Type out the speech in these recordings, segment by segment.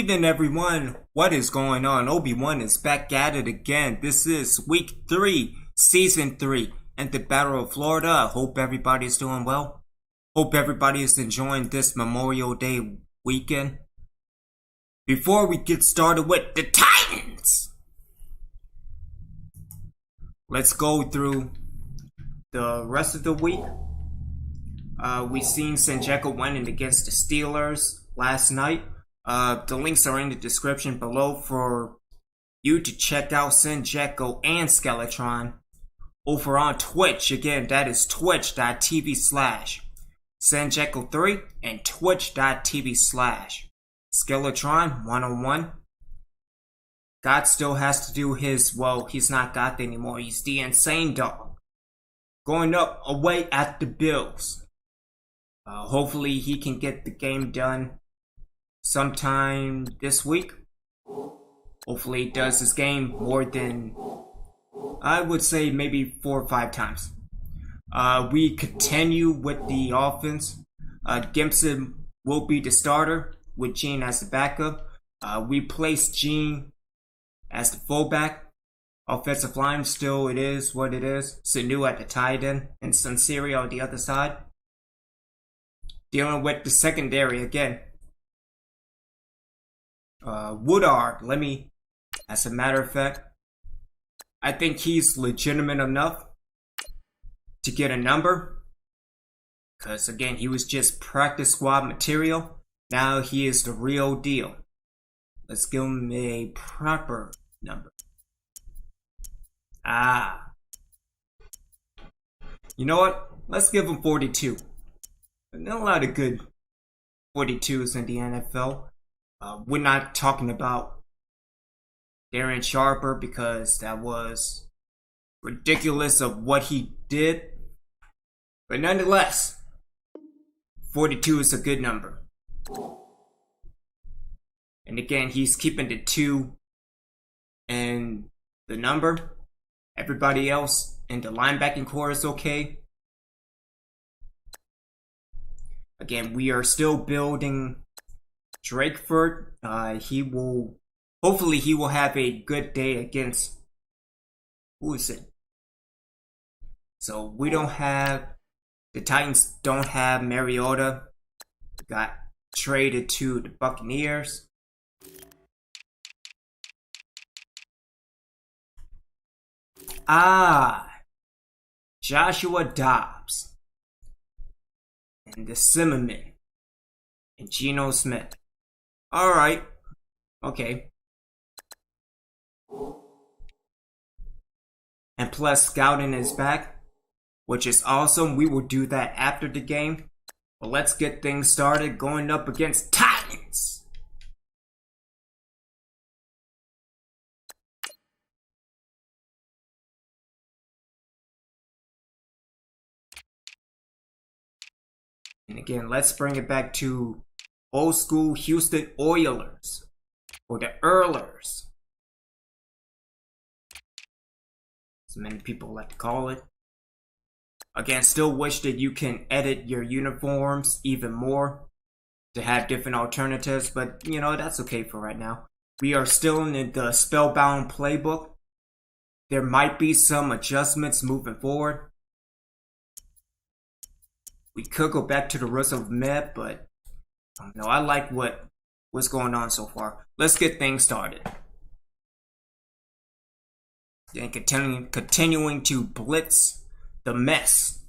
Evening, everyone. What is going on? Obi-Wan is back at it again. This is week 3, season 3, and the Battle of Florida. Hope everybody's doing well. Hope everybody is enjoying this Memorial Day weekend. Before we get started with the Titans, let's go through the rest of the week. We seen Sanjeko winning against the Steelers last night. The links are in the description below for you to check out Sanjeko and Skeletron over on Twitch. Again, that is twitch.tv/Sanjeko3 and twitch.tv/Skeletron 101. God still has to do his, well, he's not God anymore. He's the insane dog. Going up away at the Bills. Hopefully he can get the game done sometime this week. Hopefully he does this game more than, I would say, maybe 4 or 5 times. We continue with the offense. Gibson will be the starter with Gene as the backup. We place Gene as the fullback. Offensive line, still it is what it is. Sanu at the tight end and Sunseri on the other side. Dealing with the secondary again. Woodard, as a matter of fact, I think he's legitimate enough to get a number. Because again, he was just practice squad material. Now he is the real deal. Let's give him a proper number. You know what? Let's give him 42. Not a lot of good 42s in the NFL. We're not talking about Darren Sharper because that was ridiculous of what he did. But nonetheless, 42 is a good number. And again, he's keeping the 2 and the number. Everybody else in the linebacking core is okay. Again, we are still building Drakeford. Hopefully he will have a good day against, who is it? So we don't have, the Titans don't have Mariota. Got traded to the Buccaneers. Joshua Dobbs. And the Zimmerman. And Geno Smith. Alright. Okay. And plus scouting is back, which is awesome. We will do that after the game. But let's get things started going up against Titans. And again, let's bring it back to old school Houston Oilers, or the Oilers, as many people like to call it. Again, still wish that you can edit your uniforms even more to have different alternatives, but you know, that's okay for right now. We are still in the Spellbound playbook. There might be some adjustments moving forward. We could go back to the roots of Med, but no, I like what's going on so far. Let's get things started. Then continuing to blitz the mess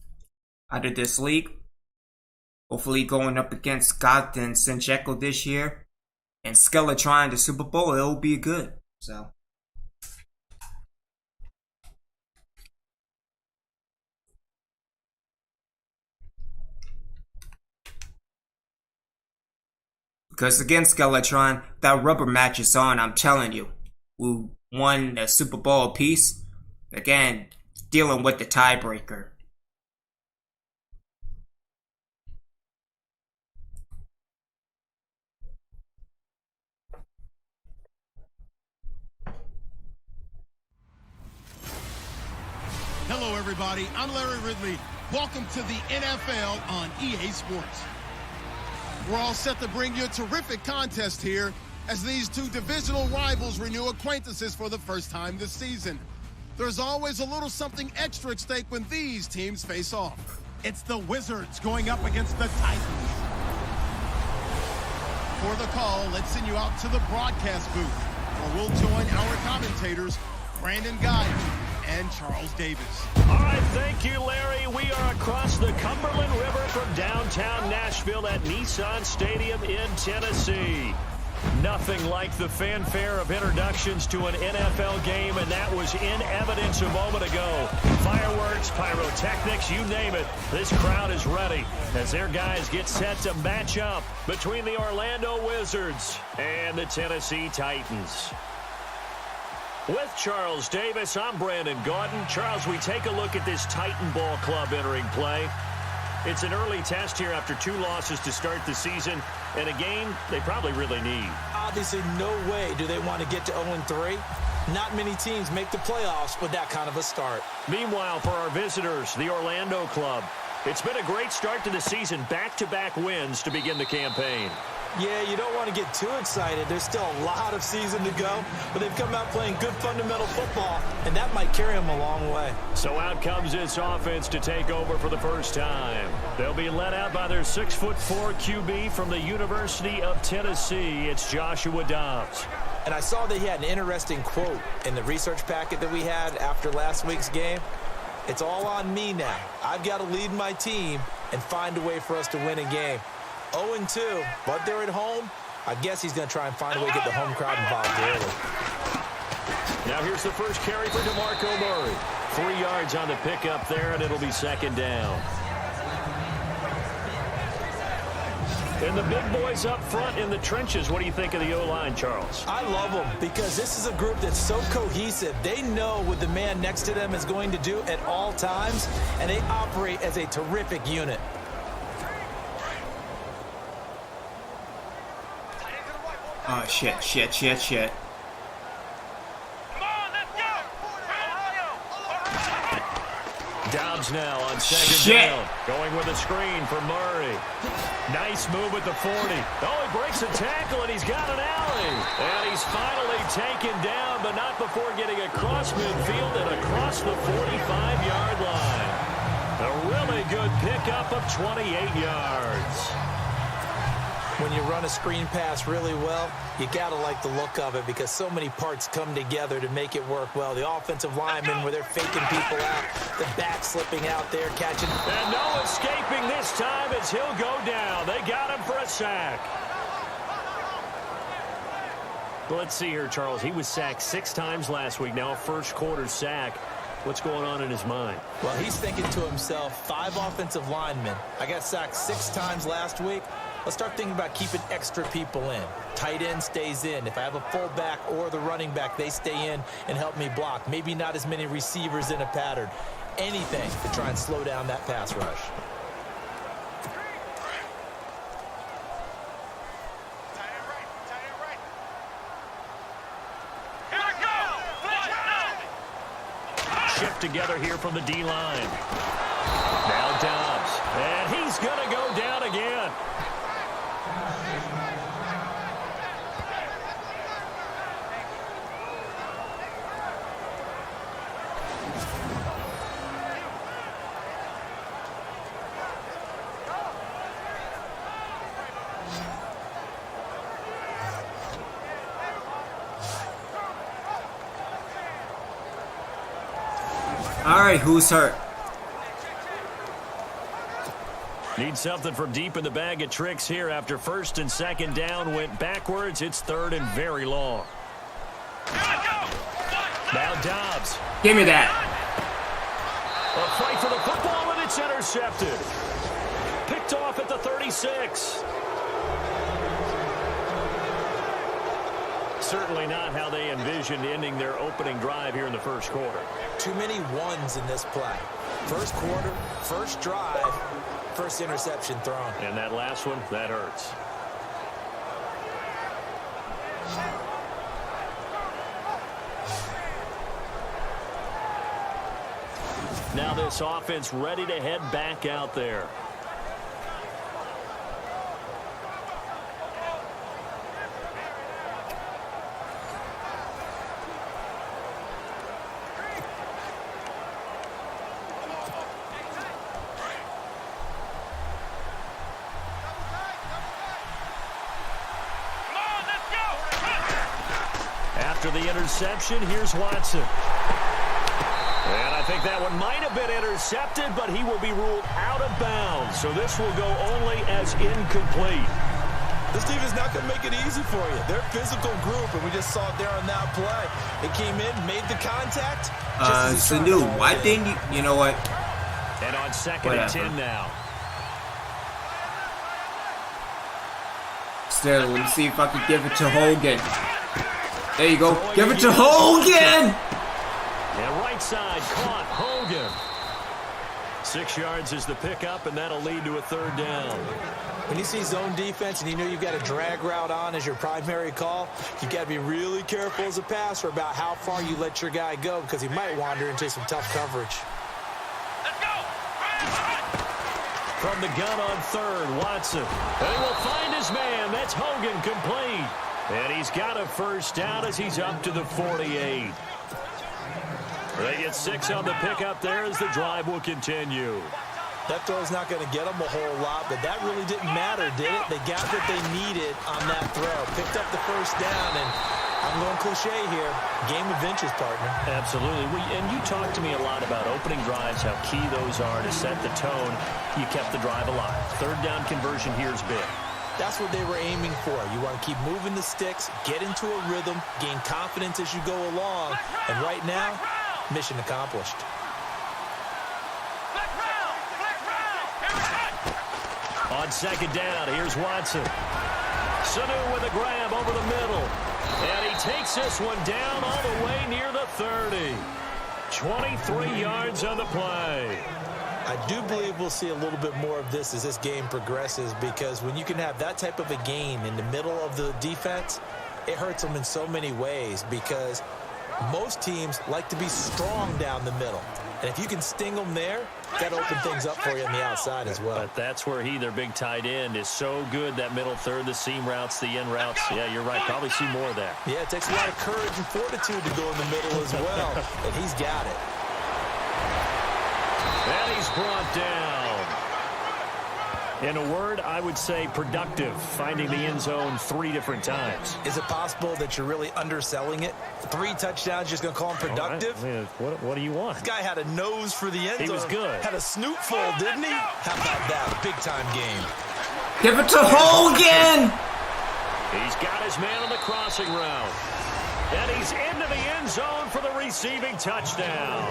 out of this league. Hopefully going up against Scott and Sanjeko this year. And Skeletron the Super Bowl, it'll be good. So because again, Skeletron, that rubber match is on, I'm telling you. We won a Super Bowl apiece. Again, dealing with the tiebreaker. Hello, everybody. I'm Larry Ridley. Welcome to the NFL on EA Sports. We're all set to bring you a terrific contest here as these two divisional rivals renew acquaintances for the first time this season. There's always a little something extra at stake when these teams face off. It's the Wizards going up against the Titans. For the call, let's send you out to the broadcast booth, where we'll join our commentators, Brandon Guyton and Charles Davis. All right, thank you, Larry. We are across the Cumberland River from downtown Nashville at Nissan Stadium in Tennessee. Nothing like the fanfare of introductions to an NFL game, and that was in evidence a moment ago. Fireworks, pyrotechnics, you name it. This crowd is ready as their guys get set to match up between the Orlando Wizards and the Tennessee Titans. With Charles Davis, I'm Brandon Guyton. Charles, we take a look at this Titan Ball Club entering play. It's an early test here after 2 losses to start the season, and a game they probably really need. Obviously, no way do they want to get to 0-3. Not many teams make the playoffs with that kind of a start. Meanwhile, for our visitors, the Orlando club, it's been a great start to the season. Back-to-back wins to begin the campaign. Yeah, you don't want to get too excited. There's still a lot of season to go, but they've come out playing good fundamental football, and that might carry them a long way. So out comes this offense to take over for the first time. They'll be led out by their 6'4" QB from the University of Tennessee. It's Joshua Dobbs. And I saw that he had an interesting quote in the research packet that we had after last week's game. It's all on me now. I've got to lead my team and find a way for us to win a game. 0-2, but they're at home. I guess he's going to try and find a way to get the home crowd involved early. Now here's the first carry for DeMarco Murray. 3 yards on the pickup there, and it'll be second down. And the big boys up front in the trenches. What do you think of the O-line, Charles? I love them because this is a group that's so cohesive. They know what the man next to them is going to do at all times, and they operate as a terrific unit. Oh, shit. Dobbs now on second down. Going with a screen for Murray. Nice move at the 40. Oh, he breaks a tackle, and he's got an alley. And he's finally taken down, but not before getting across midfield and across the 45-yard line. A really good pickup of 28 yards. When you run a screen pass really well, you got to like the look of it because so many parts come together to make it work well. The offensive linemen where they're faking people out, the back slipping out there, catching. And no escaping this time as he'll go down. They got him for a sack. Well, let's see here, Charles. He was sacked 6 times last week. Now a first-quarter sack. What's going on in his mind? Well, he's thinking to himself, 5 offensive linemen. I got sacked 6 times last week. Let's start thinking about keeping extra people in. Tight end stays in. If I have a fullback or the running back, they stay in and help me block. Maybe not as many receivers in a pattern. Anything to try and slow down that pass rush. Shift together here from the D-line. Now Dobbs. And he's going to go down again. All right, who's hurt? Need something from deep in the bag of tricks here after first and second down went backwards. It's third and very long. Now Dobbs. Give me that. A fight for the football, and it's intercepted. Picked off at the 36. Certainly not how they envisioned ending their opening drive here in the first quarter. Too many ones in this play. First quarter, first drive, first interception thrown. And that last one, that hurts. Now this offense ready to head back out there. After the interception, here's Watson. And I think that one might have been intercepted, but he will be ruled out of bounds. So this will go only as incomplete. This team is not going to make it easy for you. They're a physical group, and we just saw it there on that play. They came in, made the contact. Sanu, why didn't you know what? And on second and 10 now. Still, let me see if I can give it to Hogan. There you go. Give it to Hogan! And right side, caught Hogan. 6 yards is the pickup, and that'll lead to a third down. When you see zone defense and you know you've got a drag route on as your primary call, you've got to be really careful as a passer about how far you let your guy go because he might wander into some tough coverage. Let's go! From the gun on third, Watson. And he will find his man. That's Hogan complete. And he's got a first down as he's up to the 48. They get 6 on the pickup there as the drive will continue. That throw's not going to get them a whole lot, but that really didn't matter, did it? They got what they needed on that throw. Picked up the first down, and I'm going cliche here. Game of inches, partner. Absolutely. And you talked to me a lot about opening drives, how key those are to set the tone. You kept the drive alive. Third down conversion here is big. That's what they were aiming for. You want to keep moving the sticks, get into a rhythm, gain confidence as you go along. And right now, mission accomplished. On second down, here's Watson. Sanu with a grab over the middle. And he takes this one down all the way near the 30. 23 yards on the play. I do believe we'll see a little bit more of this as this game progresses because when you can have that type of a gain in the middle of the defense, it hurts them in so many ways because most teams like to be strong down the middle. And if you can sting them there, that'll open things up for you on the outside as well. But that's where their big tight end, is so good, that middle third, the seam routes, the in routes. Yeah, you're right. Probably see more of that. Yeah, it takes a lot of courage and fortitude to go in the middle as well. And he's got it. And he's brought down. In a word, I would say productive, finding the end zone 3 different times. Is it possible that you're really underselling it? 3 touchdowns, just going to call him productive? Right. What do you want? This guy had a nose for the end zone. He was good. Had a snoot full, didn't he? How about that? Big-time game. Give it to Hogan! He's got his man on the crossing route. And he's into the end zone for the receiving touchdown.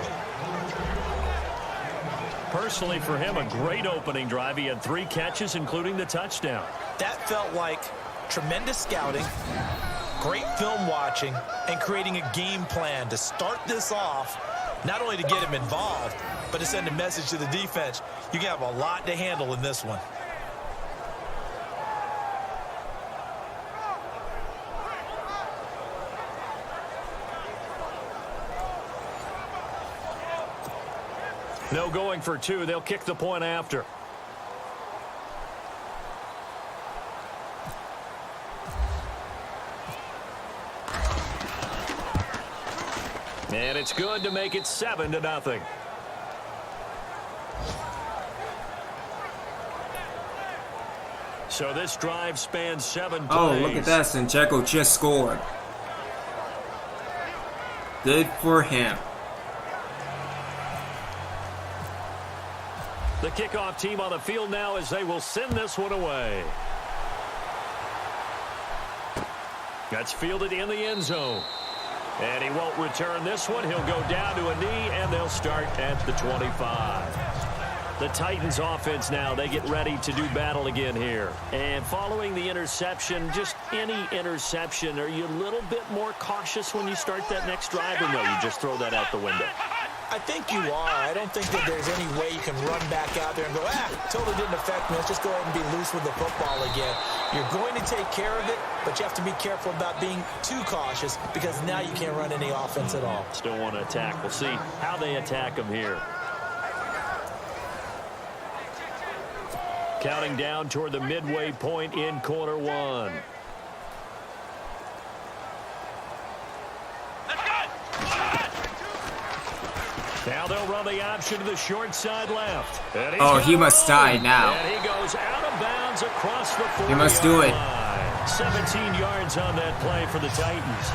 Personally, for him, a great opening drive. He had 3 catches, including the touchdown. That felt like tremendous scouting, great film watching, and creating a game plan to start this off, not only to get him involved, but to send a message to the defense. You can have a lot to handle in this one. No going for 2. They'll kick the point after. And it's good to make it 7-0. So this drive spans 7 plays. Oh, look at that. Sancheco just scored. Good for him. The kickoff team on the field now as they will send this one away. That's fielded in the end zone. And he won't return this one. He'll go down to a knee, and they'll start at the 25. The Titans offense now, they get ready to do battle again here. And following the interception, just any interception, are you a little bit more cautious when you start that next drive, or no, you just throw that out the window? I think you are. I don't think that there's any way you can run back out there and go, totally didn't affect me. Let's just go ahead and be loose with the football again. You're going to take care of it, but you have to be careful about being too cautious because now you can't run any offense at all. Still want to attack. We'll see how they attack them here. Counting down toward the midway point in quarter 1. Now they'll run the option to the short side left. Oh, he must die now. And he goes out of bounds across the 40-yard line. He must do it. 17 yards on that play for the Titans.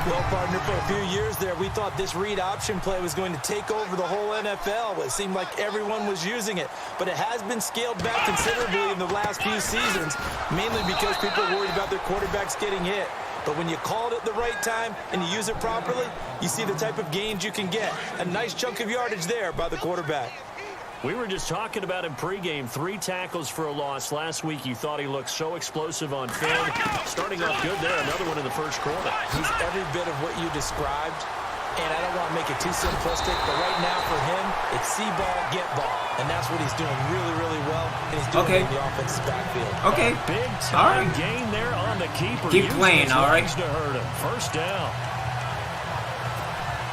Well, partner, for a few years there, we thought this read option play was going to take over the whole NFL. It seemed like everyone was using it, but it has been scaled back considerably in the last few seasons, mainly because people are worried about their quarterbacks getting hit. But when you call it at the right time and you use it properly, you see the type of gains you can get. A nice chunk of yardage there by the quarterback. We were just talking about him pregame. 3 tackles for a loss. Last week you thought he looked so explosive on film. Starting off good there. Another one in the first quarter. He's every bit of what you described. And I don't want to make it too simplistic, but right now for him, it's see ball, get ball. And that's what he's doing really, really well. And he's doing it in the offensive backfield. Okay. Big time gain there on the keeper. Keep playing, all right. To hurt him. First down.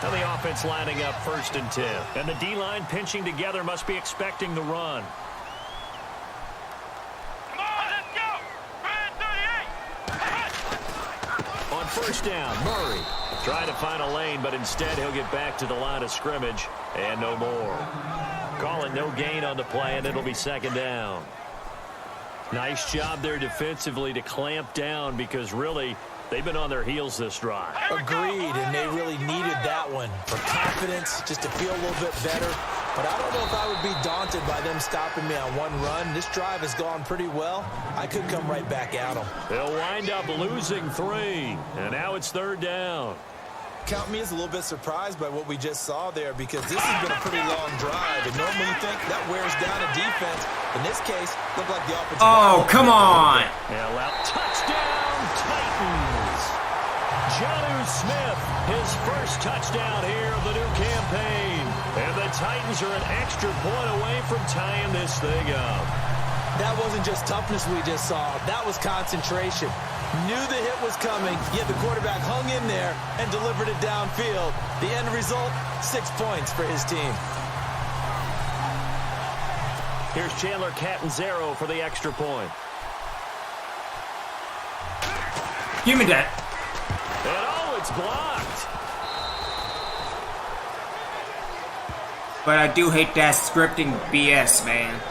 Now the offense lining up 1st and 10. And the D-line pinching together, must be expecting the run. Come on, let's go! 38! On 1st down, Murray trying to find a lane, but instead he'll get back to the line of scrimmage and no more. Call it no gain on the play, and it'll be 2nd down. Nice job there defensively to clamp down, because really they've been on their heels this drive. Agreed, and they really needed that one for confidence, just to feel a little bit better. But I don't know if I would be daunted by them stopping me on one run. This drive has gone pretty well. I could come right back at them. They'll wind up losing 3, and now it's 3rd down. Count me as a little bit surprised by what we just saw there, because this has been a pretty long drive, and normally you think that wears down a defense. In this case, looked like the offensive. Oh, come on! Yeah, well, touchdown Titans! Jonnu Smith, his first touchdown here of the new campaign. And the Titans are an extra point away from tying this thing up. That wasn't just toughness we just saw. That was concentration. Knew the hit was coming, yet the quarterback hung in there and delivered it downfield. The end result, 6 points for his team. Here's Chandler Catanzaro for the extra point. Give me that. And oh, it's blocked. But I do hate that scripting BS, man.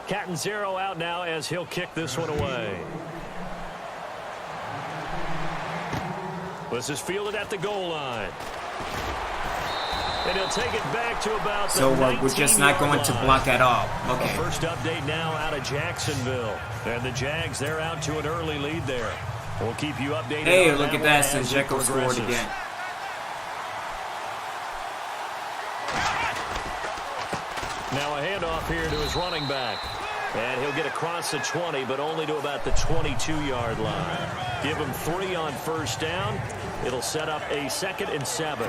Catanzaro out now as he'll kick this one away. This is fielded at the goal line. And he'll take it back to about the So we're just not going to block at all. Okay. The first update now out of Jacksonville. And the Jags, they're out to an early lead there. We'll keep you updated. Hey, look at that. Sanjeko scored again. Now a handoff here to his running back. And he'll get across the 20, but only to about the 22-yard line. Give him 3 on first down. It'll set up a 2nd and 7.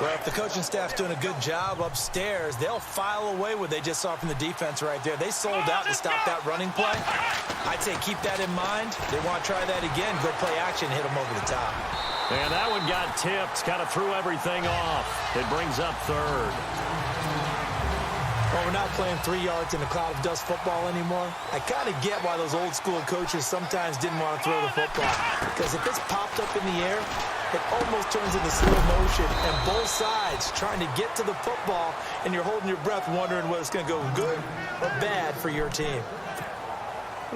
Well, if the coaching staff's doing a good job upstairs, they'll file away what they just saw from the defense right there. They sold out to stop that running play. I'd say keep that in mind. They want to try that again. Go play action, hit them over the top. And that one got tipped, kind of threw everything off. It brings up 3rd. Well, we're not playing 3 yards in a cloud of dust football anymore. I kind of get why those old school coaches sometimes didn't want to throw the football. Because if it's popped up in the air, it almost turns into slow motion. And both sides trying to get to the football, and you're holding your breath wondering whether it's going to go good or bad for your team.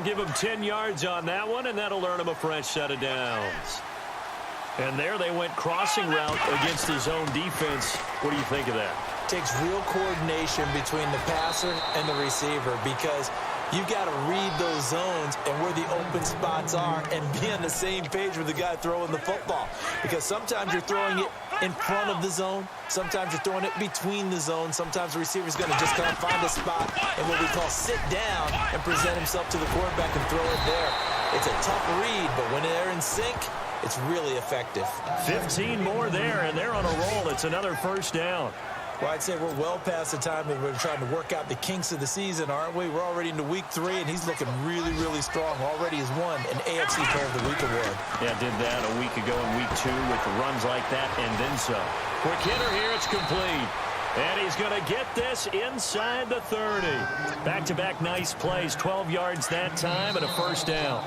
Give him 10 yards on that one, and that'll earn him a fresh set of downs. And there they went crossing route against his own defense. What do you think of that? Takes real coordination between the passer and the receiver, because you've got to read those zones and where the open spots are and be on the same page with the guy throwing the football. Because sometimes you're throwing it in front of the zone. Sometimes you're throwing it between the zones. Sometimes the receiver's going to just kind of find a spot and what we call sit down and present himself to the quarterback and throw it there. It's a tough read, but when they're in sync, it's really effective. 15 more there, and they're on a roll. It's another first down. Well, I'd say we're well past the time that we're trying to work out the kinks of the season, aren't we? We're already into week 3, and he's looking really, really strong. Already has won an AFC Player of the Week award. Yeah, did that a week ago in week 2 with runs like that and then some. Quick hitter here, it's complete. And he's going to get this inside the 30. Back-to-back nice plays, 12 yards that time and a first down.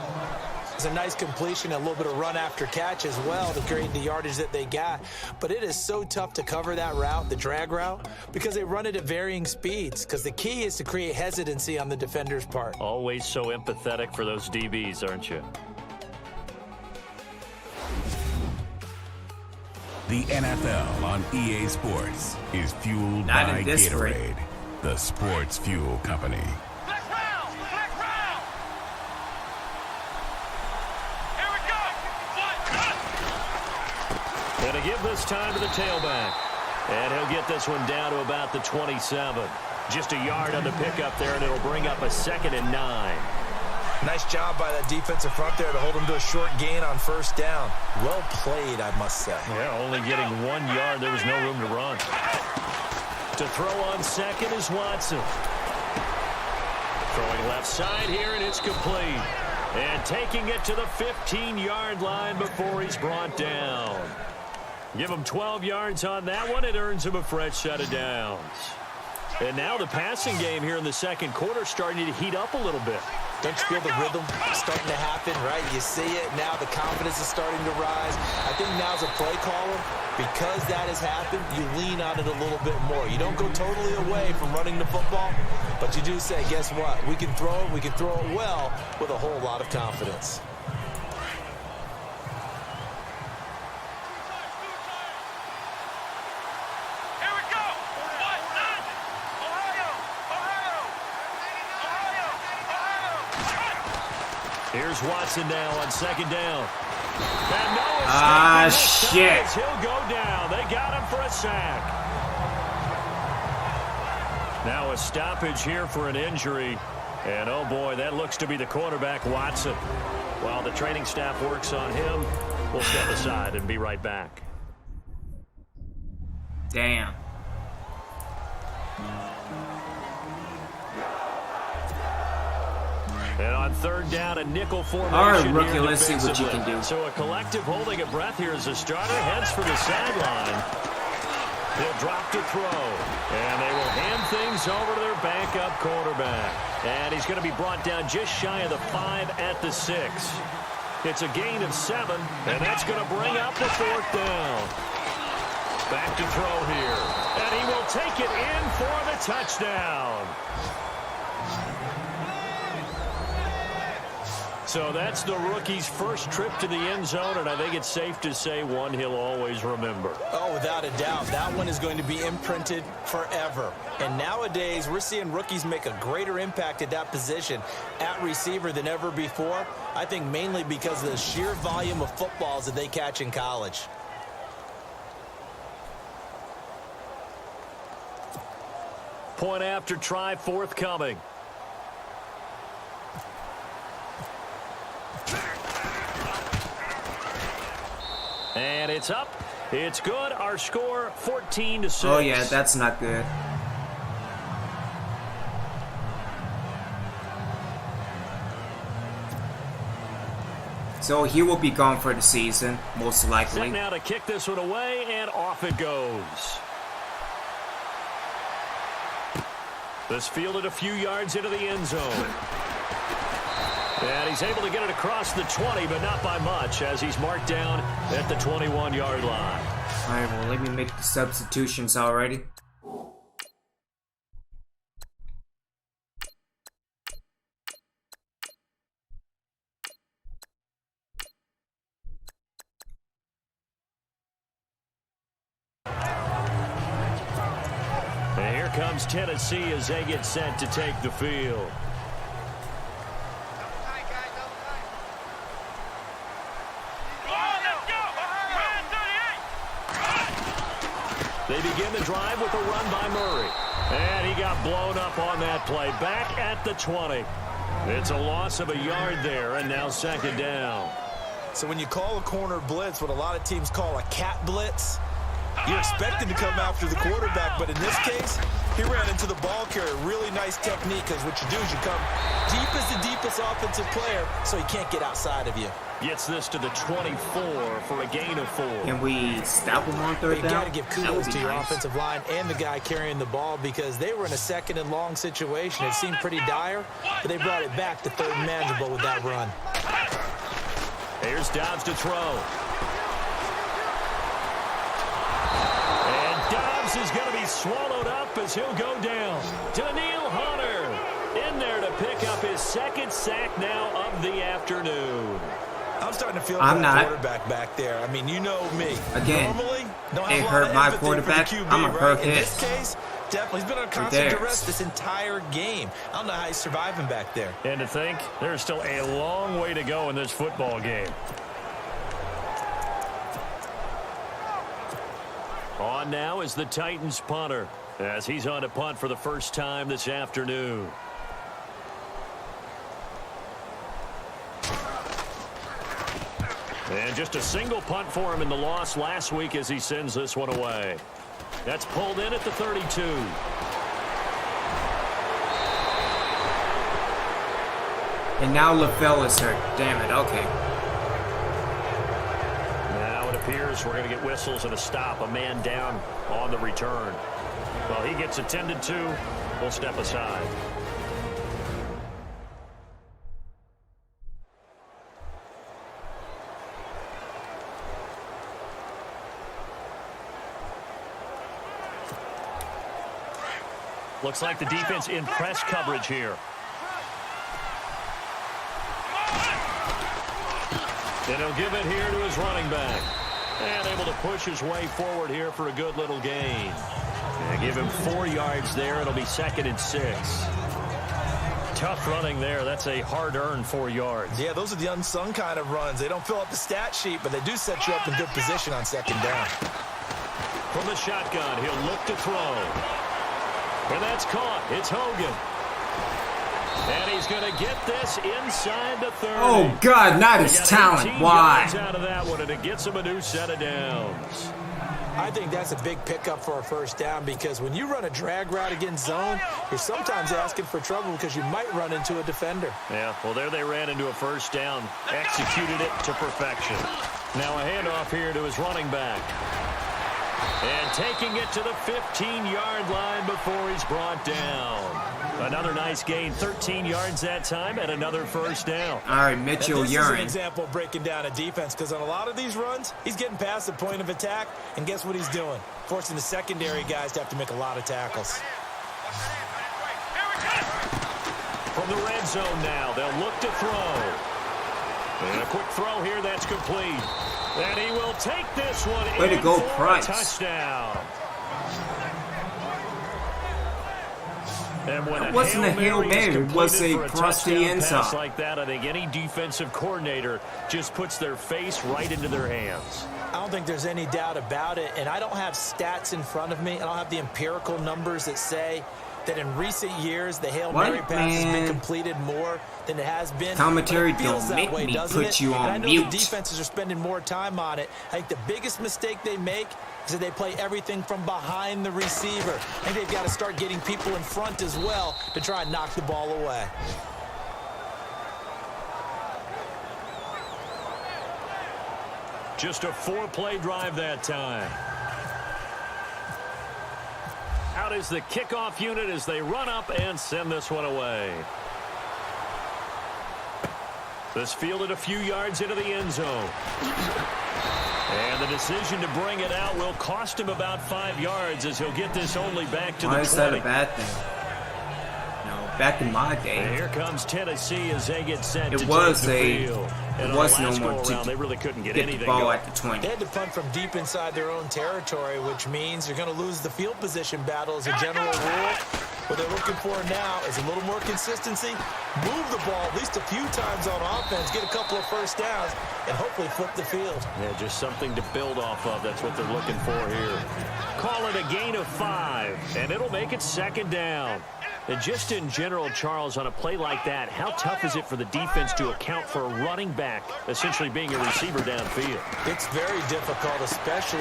It's a nice completion, a little bit of run after catch as well to create the yardage that they got. But it is so tough to cover that route, the drag route, because they run it at varying speeds. Because the key is to create hesitancy on the defender's part. Always so empathetic for those DBs, aren't you? The NFL on EA Sports is fueled Not by in this Gatorade, rate. the sports fuel company. Black round! Black round! Here we go! One, Going to give this time to the tailback. And he'll get this one down to about the 27. Just a yard on the pickup there, and it'll bring up a 2nd and 9. Nice job by that defensive front there to hold them to a short gain on first down. Well played, I must say. Yeah, only getting 1 yard. There was no room to run. To throw on second is Watson. Throwing left side here, and it's complete. And taking it to the 15-yard line before he's brought down. Give him 12 yards on that one. It earns him a fresh set of downs. And now the passing game here in the second quarter starting to heat up a little bit. Don't you feel the rhythm starting to happen, right? You see it now. The confidence is starting to rise. I think now as a play caller, because that has happened, you lean on it a little bit more. You don't go totally away from running the football, but you do say, guess what? We can throw it. We can throw it well with a whole lot of confidence. here we go! One, none! Ohio! Ohio! Ohio! Here's Watson now on second down. And no escape Ah, in this time shit. as he'll go down. They got him for a sack. Now a stoppage here for an injury. And oh boy, that looks to be the quarterback, Watson. While the training staff works on him, we'll step aside and be right back. Damn. And on third down, a nickel formation. All right, here rookie, let's see what you defensively. can do. So a collective holding a breath here as a starter heads for the sideline. He'll drop to throw. And they will hand things over to their backup quarterback. And he's going to be brought down just shy of the 5 at the 6. It's a gain of 7, and that's going to bring up the 4th down. Back to throw here. And he will take it in for the touchdown. So that's the rookie's first trip to the end zone, and I think it's safe to say one he'll always remember. Oh, without a doubt. That one is going to be imprinted forever. And nowadays, we're seeing rookies make a greater impact at that position at receiver than ever before. I think mainly because of the sheer volume of footballs that they catch in college. Point after try forthcoming. And it's up. It's good. Our score 14-6. Oh yeah, that's not good. So he will be gone for the season, most Set likely. now to kick this one away, and off it goes. This fielded a few yards into the end zone. And he's able to get it across the 20, but not by much, as he's marked down at the 21-yard line. Alright, well, let me make the substitutions already. And here comes Tennessee as they get set to take the field. They begin the drive with a run by Murray. And he got blown up on that play. Back at the 20. It's a loss of a yard there, and now second down. So when you call a corner blitz, what a lot of teams call a cat blitz, you're expected to come after the quarterback, but in this case, he ran into the ball carrier. Really nice technique, because what you do is you come deep as the deepest offensive player, so he can't get outside of you. Gets this to the 24 for a gain of 4. Can we stop him on third You down? got to give That would kudos be to your nice. offensive line and the guy carrying the ball, because they were in a second and long situation. It seemed pretty dire, but they brought it back to third and manageable with that run. Here's Dobbs to throw. And Dobbs is going to be swallowed up as he'll go down. Daniil Hunter in there to pick up his second sack now of the afternoon. I'm starting to feel I'm like not. quarterback back there. I mean, you know me. Again, Normally, don't it have a lot hurt of my empathy quarterback. for the QB, I'm gonna hurt right? In his. this case, definitely, he's been on constant duress this entire game. I don't know how he's surviving back there. And to think, there's still a long way to go in this football game. On now is the Titans punter, as he's on to punt for the first time this afternoon. And just a single punt for him in the loss last week as he sends this one away. That's pulled in at the 32. And now LaFell is hurt. Damn it, okay. Now it appears we're going to get whistles and a stop. A man down on the return. Well, he gets attended to. We'll step aside. Looks like the defense in press coverage here. And he'll give it here to his running back. And able to push his way forward here for a good little gain. And give him 4 yards there. It'll be 2nd and 6. Tough running there. That's a hard-earned 4 yards. Yeah, those are the unsung kind of runs. They don't fill up the stat sheet, but they do set you up in good position on 2nd down. From the shotgun, he'll look to throw. And that's caught. It's Hogan. And he's going to get this inside the 30. Oh, God, not his talent. Why? Out of that one, and it gets him a new set of downs. I think that's a big pickup for a first down because when you run a drag route against zone, you're sometimes asking for trouble because you might run into a defender. Yeah, well, there they ran into a first down. Executed it to perfection. Now a handoff here to his running back. And taking it to the 15-yard line before he's brought down. Another nice gain, 13 yards that time, and another first down. All right, Mitchell This is an Urine. example of breaking down a defense because on a lot of these runs, he's getting past the point of attack, and guess what he's doing? Forcing the secondary guys to have to make a lot of tackles. From the red zone now, they'll look to throw. And a quick throw here that's complete. And he will take this one. Way to go, for Price. a touchdown. And when It wasn't a Hail Mary, it was a cross to the end zone. Like that, I think any defensive coordinator just puts their face right into their hands. I don't think there's any doubt about it, and I don't have stats in front of me. I don't have the empirical numbers that say that in recent years the Hail Mary pass has been completed more than it has been. Commentary don't make me put you on mute. And I know the defenses are spending more time on it. I think the biggest mistake they make is that they play everything from behind the receiver. I think they've got to start getting people in front as well to try and knock the ball away. Just a 4-play drive that time. Out is the kickoff unit as they run up and send this one away. This fielded a few yards into the end zone. And the decision to bring it out will cost him about 5 yards as he'll get this only back to the 20. Why is that a bad thing? No, back in my day, and here comes Tennessee as they get set to take the field. It was no more round, they really couldn't get the anything ball going. at the 20. They had to punt from deep inside their own territory, which means you're going to lose the field position battle as a general rule. What they're looking for now is a little more consistency, move the ball at least a few times on offense, get a couple of first downs, and hopefully flip the field. Yeah, just something to build off of. That's what they're looking for here. Call it a gain of 5, and it'll make it 2nd down. And just in general, Charles, on a play like that, how tough is it for the defense to account for a running back essentially being a receiver downfield? It's very difficult, especially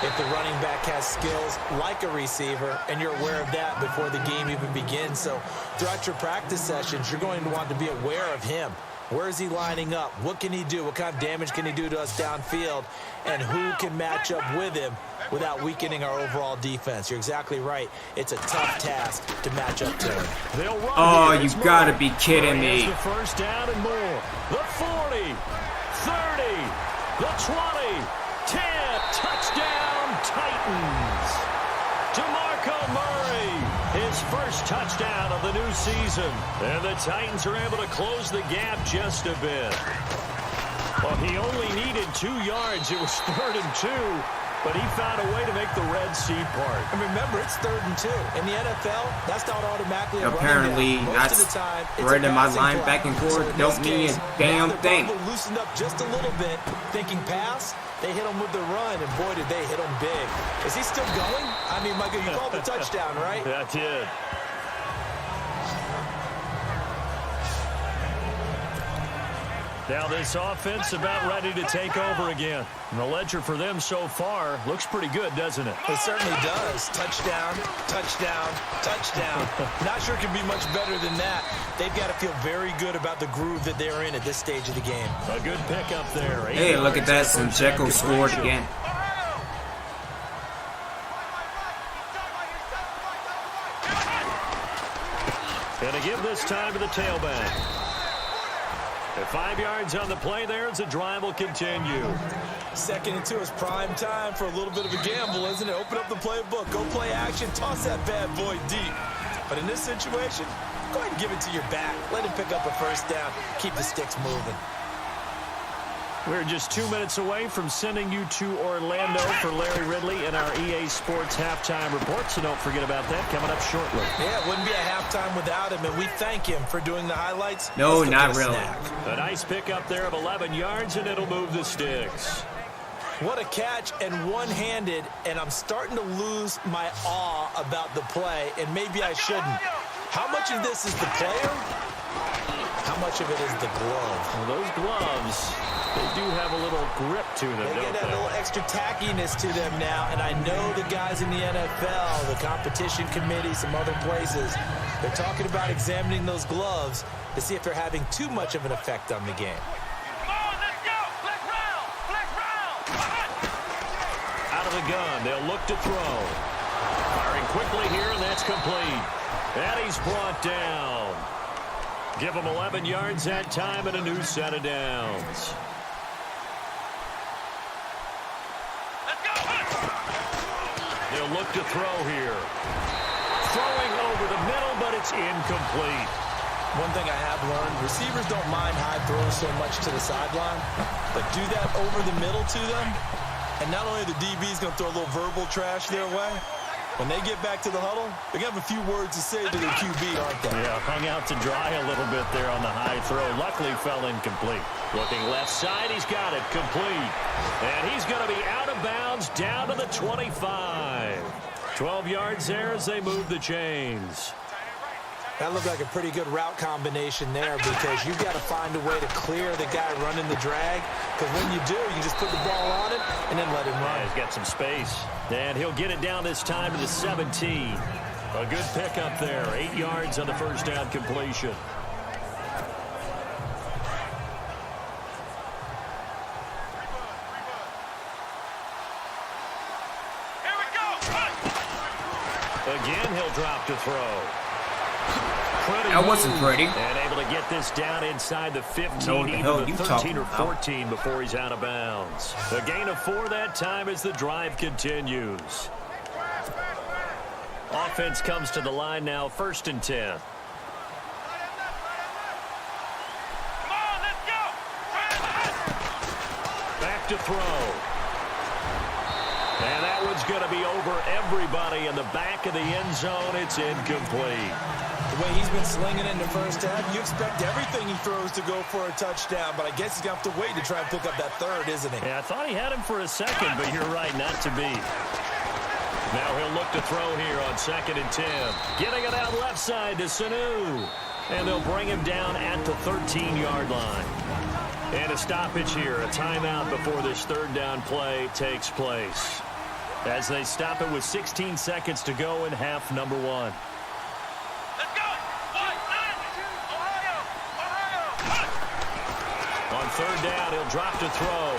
if the running back has skills like a receiver, and you're aware of that before the game even begins. So throughout your practice sessions, you're going to want to be aware of him. Where is he lining up? What can he do? What kind of damage can he do to us downfield? And who can match up with him without weakening our overall defense? You're exactly right. It's a tough task to match up to him. They'll run Oh, here. you gotta be kidding me. The first down and more. The 40. 30, the 20, 10, touchdown Titans. DeMarco Murray, his first touchdown of the new season. And the Titans are able to close the gap just a bit. Well, he only needed 2 yards. It was 3rd and 2, but he found a way to make the Red Sea part. And remember, it's 3rd and 2. In the NFL, that's not automatically a Apparently, running down. that's Most of the time, it's right a in my passing line play. back and forth. So in Don't this mean case, a damn now they're thing. probably loosened up just a little bit, thinking pass. They hit him with the run, and boy, did they hit him big. Is he still going? I mean, Michael, you called the touchdown, right? I did. Now this offense about ready to take over again. And the ledger for them so far looks pretty good, doesn't it? It certainly does. Touchdown, touchdown, touchdown. Not sure it can be much better than that. They've got to feel very good about the groove that they're in at this stage of the game. A good pickup there. Hey, look at that. Sinjeko scored again. Going to give this time to the tailback. At 5 yards on the play there as the drive will continue. 2nd and 2 is prime time for a little bit of a gamble, isn't it? Open up the playbook, go play action, toss that bad boy deep. But in this situation, go ahead and give it to your back. Let him pick up a first down. Keep the sticks moving. We're just 2 minutes away from sending you to Orlando for Larry Ridley and our EA Sports halftime report, so don't forget about that coming up shortly. Yeah, it wouldn't be a halftime without him, and we thank him for doing the highlights. No, Let's go not get a really. snack. A nice pickup there of 11 yards, and it'll move the sticks. What a catch, and one-handed, and I'm starting to lose my awe about the play, and maybe I shouldn't. How much of this is the player? How much of it is the glove? Well, those gloves, they do have a little grip to them, They don't get that they? little extra tackiness to them now, and I know the guys in the NFL, the competition committee, some other places, they're talking about examining those gloves to see if they're having too much of an effect on the game. Come on, let's go. Flex round. Flex round. Out of the gun, they'll look to throw. Firing quickly here, and that's complete. And he's brought down. Give him 11 yards that time and a new set of downs. Let's go. They'll look to throw here. Throwing over the middle, but it's incomplete. One thing I have learned, receivers don't mind high throws so much to the sideline, but do that over the middle to them, and not only are the DBs going to throw a little verbal trash their way, when they get back to the huddle, they're going to have a few words to say to their QB, aren't they? Yeah, hung out to dry a little bit there on the high throw. Luckily fell incomplete. Looking left side, he's got it complete. And he's going to be out of bounds down to the 25. 12 yards there as they move the chains. That looked like a pretty good route combination there because you've got to find a way to clear the guy running the drag. Because when you do, you can just put the ball on it and then let him run. Yeah, he's got some space. And he'll get it down this time to the 17. A good pickup there. 8 yards on the first down completion. Here we go. Again, he'll drop to throw. That wasn't pretty. And able to get this down inside the 15, Know what the hell even you the 13 talking or about. 14 before he's out of bounds. A gain of 4 that time as the drive continues. Offense comes to the line now, 1st and 10. Come on, let's go. Back to throw. And that one's going to be over everybody in the back of the end zone. It's incomplete. The way he's been slinging it in the first half, you expect everything he throws to go for a touchdown, but I guess he's going to have to wait to try and pick up that third, isn't he? Yeah, I thought he had him for a second, but you're right, not to be. Now he'll look to throw here on 2nd and 10. Getting it out left side to Sanu. And they'll bring him down at the 13-yard line. And a stoppage here, a timeout before this 3rd down play takes place. As they stop it with 16 seconds to go in half number 1. Let's go. Ohio. On 3rd down, he'll drop to throw.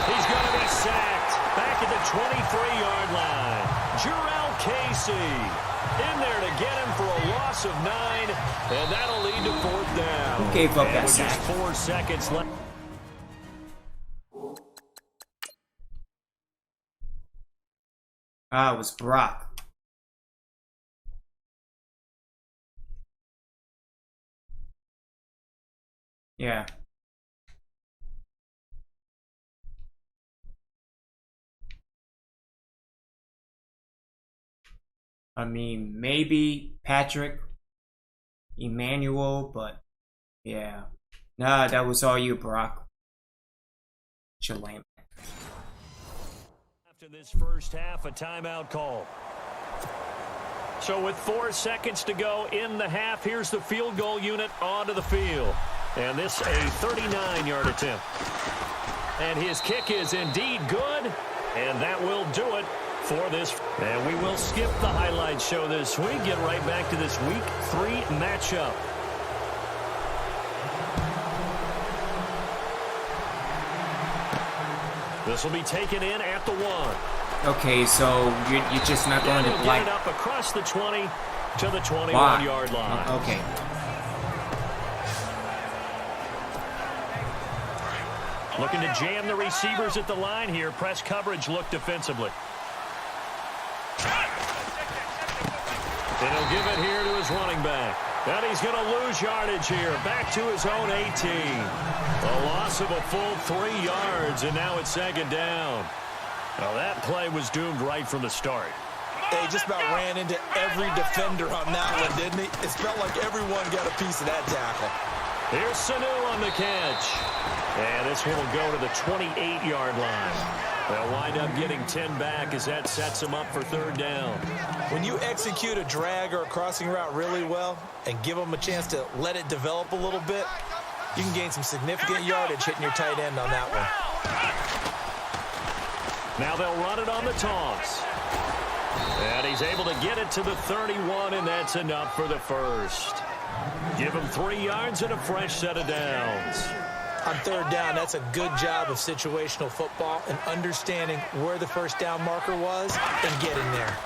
He's going to be sacked back at the 23-yard line. Jarrell Casey in there to get him for a loss of 9, and that'll lead to 4th down. Who gave up And that with sack? just 4 seconds left. Ah, it was Brock. Yeah. I mean, maybe Patrick, Emmanuel, but yeah. Nah, that was all you, Brock. You're lame. After this first half, a timeout call. So with 4 seconds to go in the half, here's the field goal unit onto the field. And this a 39-yard attempt. And his kick is indeed good, and that will do it for this. And we will skip the highlight show this week. Get right back to this Week 3 matchup. This will be taken in at the 1. Okay, so you're just not going to get it up across the 20 to the 21-yard line. Okay. Looking to jam the receivers at the line here. Press coverage look defensively. And he'll give it here to his running back. And he's going to lose yardage here. Back to his own 18. A loss of a full 3 yards, and now it's second down. Well, that play was doomed right from the start. He just about ran into every defender on that one, didn't he? It felt like everyone got a piece of that tackle. Here's Sanu on the catch. And this one will go to the 28-yard line. They'll wind up getting 10 back as that sets them up for third down. When you execute a drag or a crossing route really well and give them a chance to let it develop a little bit, you can gain some significant yardage hitting your tight end on that one. Now they'll run it on the toss. And he's able to get it to the 31, and that's enough for the first. Give him 3 yards and a fresh set of downs. On third down, that's a good job of situational football and understanding where the first down marker was and getting there.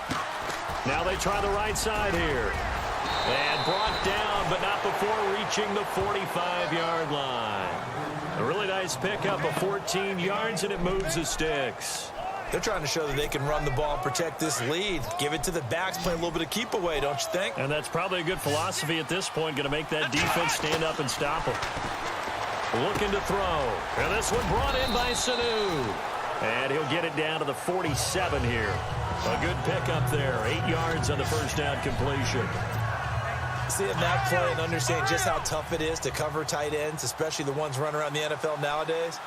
Now they try the right side here. And brought down, but not before reaching the 45-yard line. A really nice pickup of 14 yards, and it moves the sticks. They're trying to show that they can run the ball and protect this lead. Give it to the backs, play a little bit of keep away, don't you think? And that's probably a good philosophy at this point, going to make that defense stand up and stop them. Looking to throw. And this one brought in by Sanu. And he'll get it down to the 47 here. A good pickup there. 8 yards on the first down completion. Seeing that play and understanding just how tough it is to cover tight ends, especially the ones running around the NFL nowadays,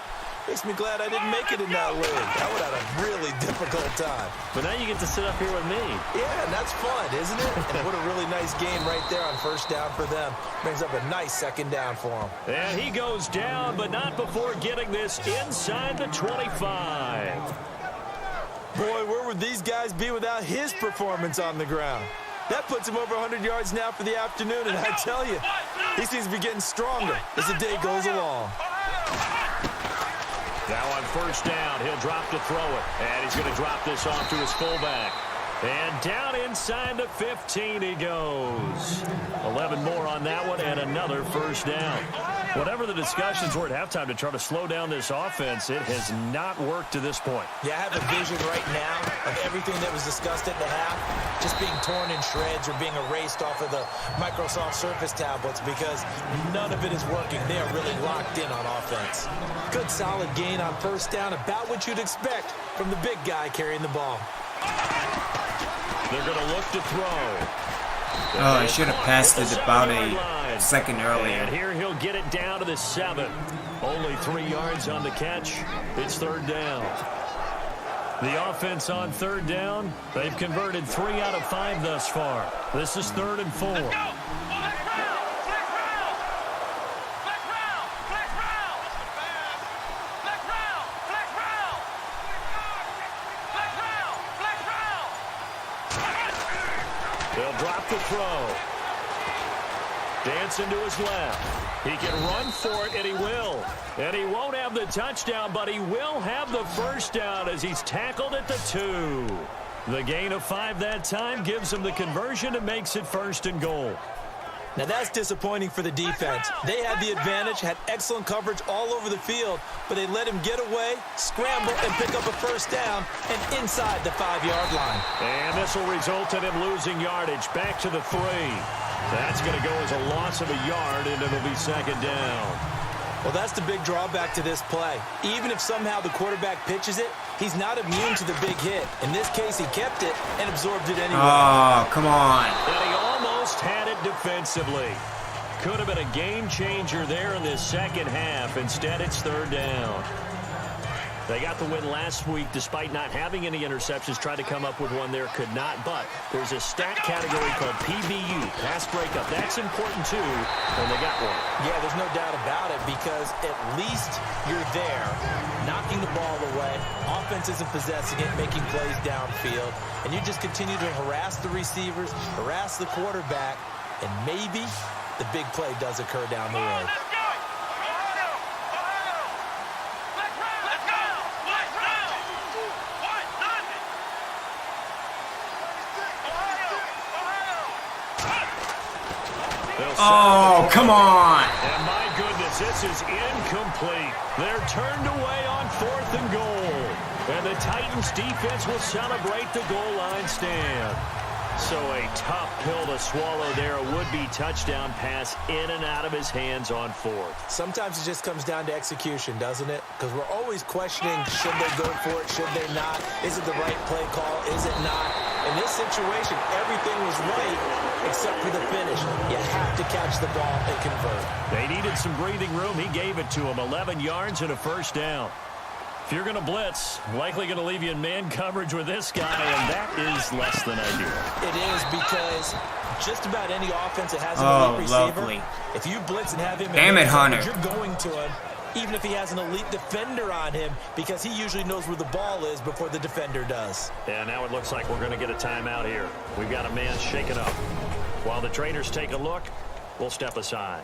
makes me glad I didn't make it in that league. I would have had a really difficult time. But now you get to sit up here with me. Yeah, and that's fun, isn't it? And what a really nice game right there on first down for them. Brings up a nice second down for them. And he goes down, but not before getting this inside the 25. Boy, where would these guys be without his performance on the ground? That puts him over 100 yards now for the afternoon, and I tell you, he seems to be getting stronger as the day goes along. Now on first down, he'll drop to throw it. And he's going to drop this off to his fullback. And down inside the 15 he goes. 11 more on that one and another first down. Whatever the discussions were at halftime to try to slow down this offense, it has not worked to this point. Yeah, I have a vision right now of everything that was discussed at the half just being torn in shreds or being erased off of the Microsoft Surface tablets because none of it is working. They are really locked in on offense. Good solid gain on first down, about what you'd expect from the big guy carrying the ball. They're going to look to throw. Oh, I should have passed it about a second earlier. And here he'll get it down to the 7. Only 3 yards on the catch. It's third down. The offense on third down, they've converted 3 out of 5 thus far. This is 3rd and 4. They'll drop the throw. Dancing to his left. He can run for it, and he will. And he won't have the touchdown, but he will have the first down as he's tackled at the 2. The gain of 5 that time gives him the conversion and makes it 1st and goal. Now that's disappointing for the defense. They had the advantage, had excellent coverage all over the field, but they let him get away, scramble, and pick up a first down and inside the 5-yard line. And this will result in him losing yardage. Back to the 3. That's going to go as a loss of a yard, and it'll be second down. Well, that's the big drawback to this play. Even if somehow the quarterback pitches it, he's not immune to the big hit. In this case, he kept it and absorbed it anyway. Oh, come on. And he almost had it defensively. Could have been a game changer there in this second half. Instead, it's third down. They got the win last week despite not having any interceptions. Tried to come up with one there, could not. But there's a stat category called PBU, pass breakup. That's important too, and they got one. Yeah, there's no doubt about it because at least you're there, knocking the ball away. Offense isn't possessing it, making plays downfield. And you just continue to harass the receivers, harass the quarterback, and maybe the big play does occur down the road. Oh, come on. And my goodness, this is incomplete. They're turned away on 4th and goal. And the Titans defense will celebrate the goal line stand. So a tough pill to swallow there. A would-be touchdown pass in and out of his hands on 4th. Sometimes it just comes down to execution, doesn't it? Because we're always questioning, should they go for it, should they not? Is it the right play call, is it not? In this situation, everything was right except for the finish. You have to catch the ball and convert. They needed some breathing room. He gave it to him. 11 yards and a first down. If you're going to blitz, likely going to leave you in man coverage with this guy, and that is less than ideal. It is because just about any offense that has an elite receiver, lovely. if you blitz and have him Damn in it, Hunter. you're going to him, even if he has an elite defender on him, because he usually knows where the ball is before the defender does. And now it looks like we're going to get a timeout here. We've got a man shaken up. While the trainers take a look, we'll step aside.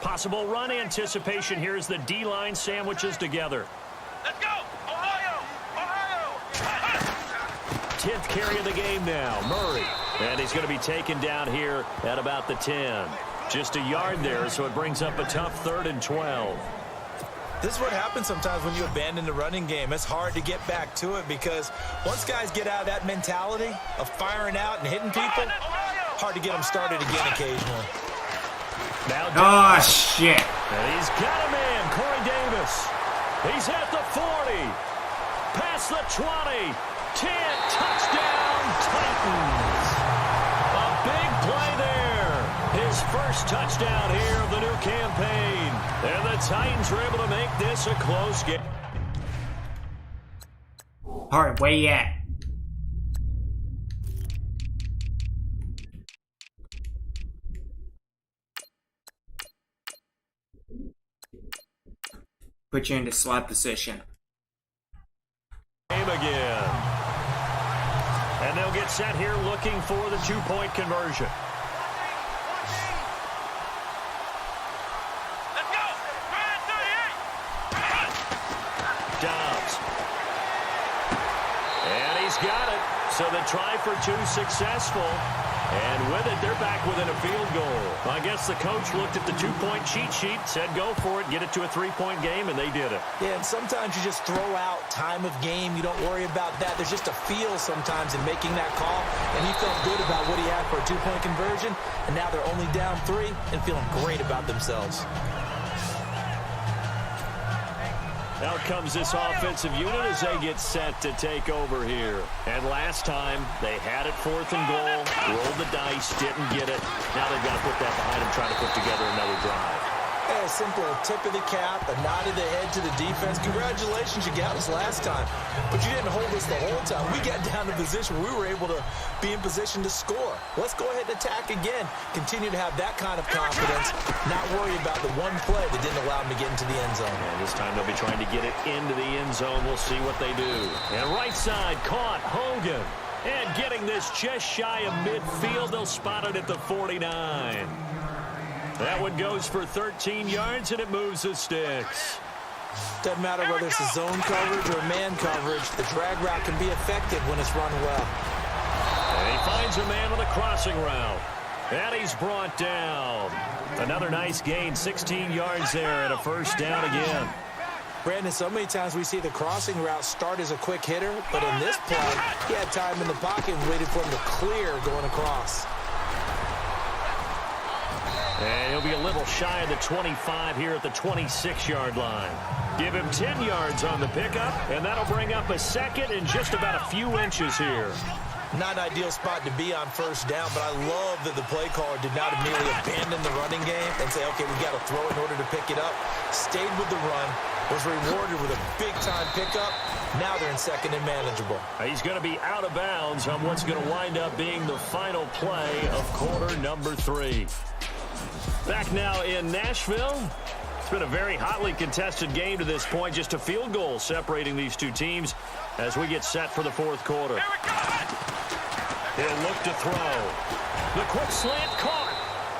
Possible run anticipation here as the D-line sandwiches together. Let's go! Ohio! Ohio! 10th carry of the game now, Murray. And he's going to be taken down here at about the 10. Just a yard there, so it brings up a tough 3rd and 12. This is what happens sometimes when you abandon the running game. It's hard to get back to it because once guys get out of that mentality of firing out and hitting people, hard to get them started again occasionally. Now, Oh, shit. and he's got a man, Corey Davis. He's at the 40, past the 20, 10, touchdown, Titans. A big play there. His first touchdown here of the new campaign. And the Titans were able to make this a close game. Alright, where you at? Put you into slot position. Game again. And they'll get set here looking for the 2-point conversion. Let's go! Ryan 38! Dobbs. And he's got it. So the try for 2 successful. And with it, they're back within a field goal. I guess the coach looked at the 2-point cheat sheet, said go for it, get it to a 3-point game, and they did it. Yeah, and sometimes you just throw out time of game. You don't worry about that. There's just a feel sometimes in making that call, and he felt good about what he had for a 2-point conversion, and now they're only down 3 and feeling great about themselves. Out comes this offensive unit as they get set to take over here. And last time, they had it 4th and goal, rolled the dice, didn't get it. Now they've got to put that behind them, trying to put together another drive. A simple tip of the cap, a nod of the head to the defense. Congratulations, you got us last time. But you didn't hold us the whole time. We got down to a position where we were able to be in position to score. Let's go ahead and attack again. Continue to have that kind of confidence. Not worry about the one play that didn't allow them to get into the end zone. And this time they'll be trying to get it into the end zone. We'll see what they do. And right side caught Hogan. And getting this just shy of midfield. They'll spot it at the 49. That one goes for 13 yards, and it moves the sticks. Doesn't matter whether it's a zone coverage or man coverage, the drag route can be effective when it's run well. And he finds a man on the crossing route. And he's brought down. Another nice gain, 16 yards there and a first down again. Brandon, so many times we see the crossing route start as a quick hitter, but in this play, he had time in the pocket and waited for him to clear going across. And he'll be a little shy of the 25 here at the 26-yard line. Give him 10 yards on the pickup, and that'll bring up a second in just about a few inches here. Not an ideal spot to be on first down, but I love that the play caller did not immediately abandon the running game and say, okay, we got to throw in order to pick it up. Stayed with the run, was rewarded with a big-time pickup. Now they're in second and manageable. He's going to be out of bounds on what's going to wind up being the final play of quarter number 3. Back now in Nashville. It's been a very hotly contested game to this point. Just a field goal separating these two teams as we get set for the fourth quarter. He'll look to throw. The quick slant caught.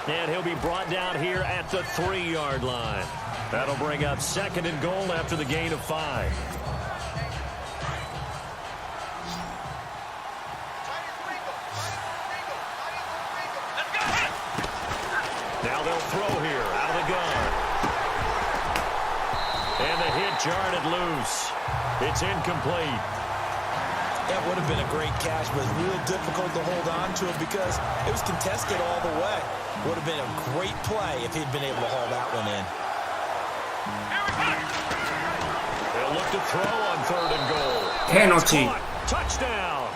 And he'll be brought down here at the 3-yard line. That'll bring up second and goal after the gain of 5. Now they'll throw here out of the gun. And the hit jarred it loose. It's incomplete. That would have been a great catch, but it's real difficult to hold on to it because it was contested all the way. Would have been a great play if he'd been able to haul that one in. They'll look to throw on third and goal. Penalty. Touchdown.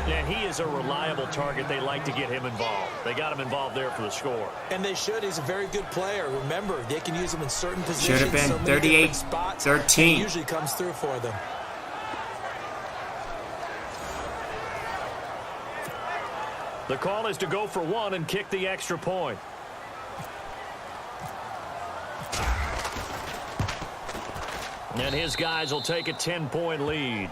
And he is a reliable target. They like to get him involved. They got him involved there for the score. And they should. He's a very good player. Remember, they can use him in certain positions. Should have been so 38-13. He usually comes through for them. The call is to go for 1 and kick the extra point. And his guys will take a 10-point lead.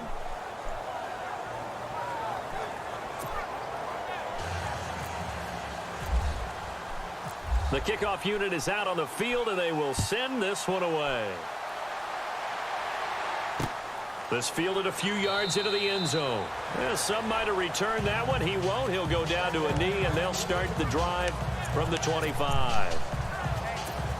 The kickoff unit is out on the field, and they will send this one away. This fielded a few yards into the end zone. Some might have returned that one. He won't. He'll go down to a knee, and they'll start the drive from the 25.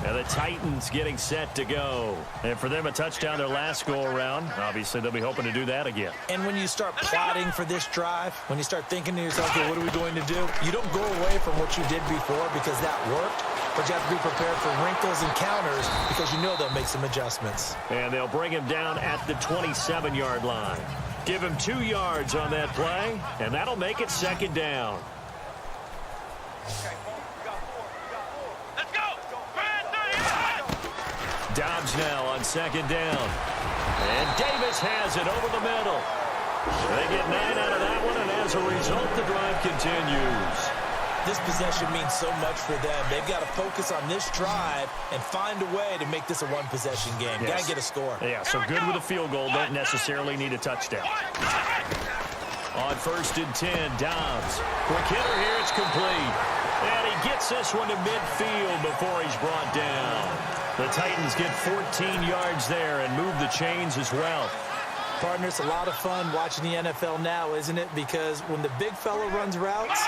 And the Titans getting set to go. And for them, a touchdown their last go-around. Obviously, they'll be hoping to do that again. And when you start plotting for this drive, when you start thinking to yourself, okay, what are we going to do? You don't go away from what you did before because that worked. But you have to be prepared for wrinkles and counters because you know they'll make some adjustments. And they'll bring him down at the 27-yard line. Give him 2 yards on that play, and that'll make it second down. Let's go. Dobbs now on second down. And Davis has it over the middle. They get 9 out of that one, and as a result, the drive continues. This possession means so much for them. They've got to focus on this drive and find a way to make this a one-possession game. Yes. Got to get a score. Yeah, so good with a field goal. Don't necessarily need a touchdown. On first and 10, Dobbs. Quick hitter here. It's complete. And he gets this one to midfield before he's brought down. The Titans get 14 yards there and move the chains as well. Partner, it's a lot of fun watching the NFL now, isn't it? Because when the big fella runs routes,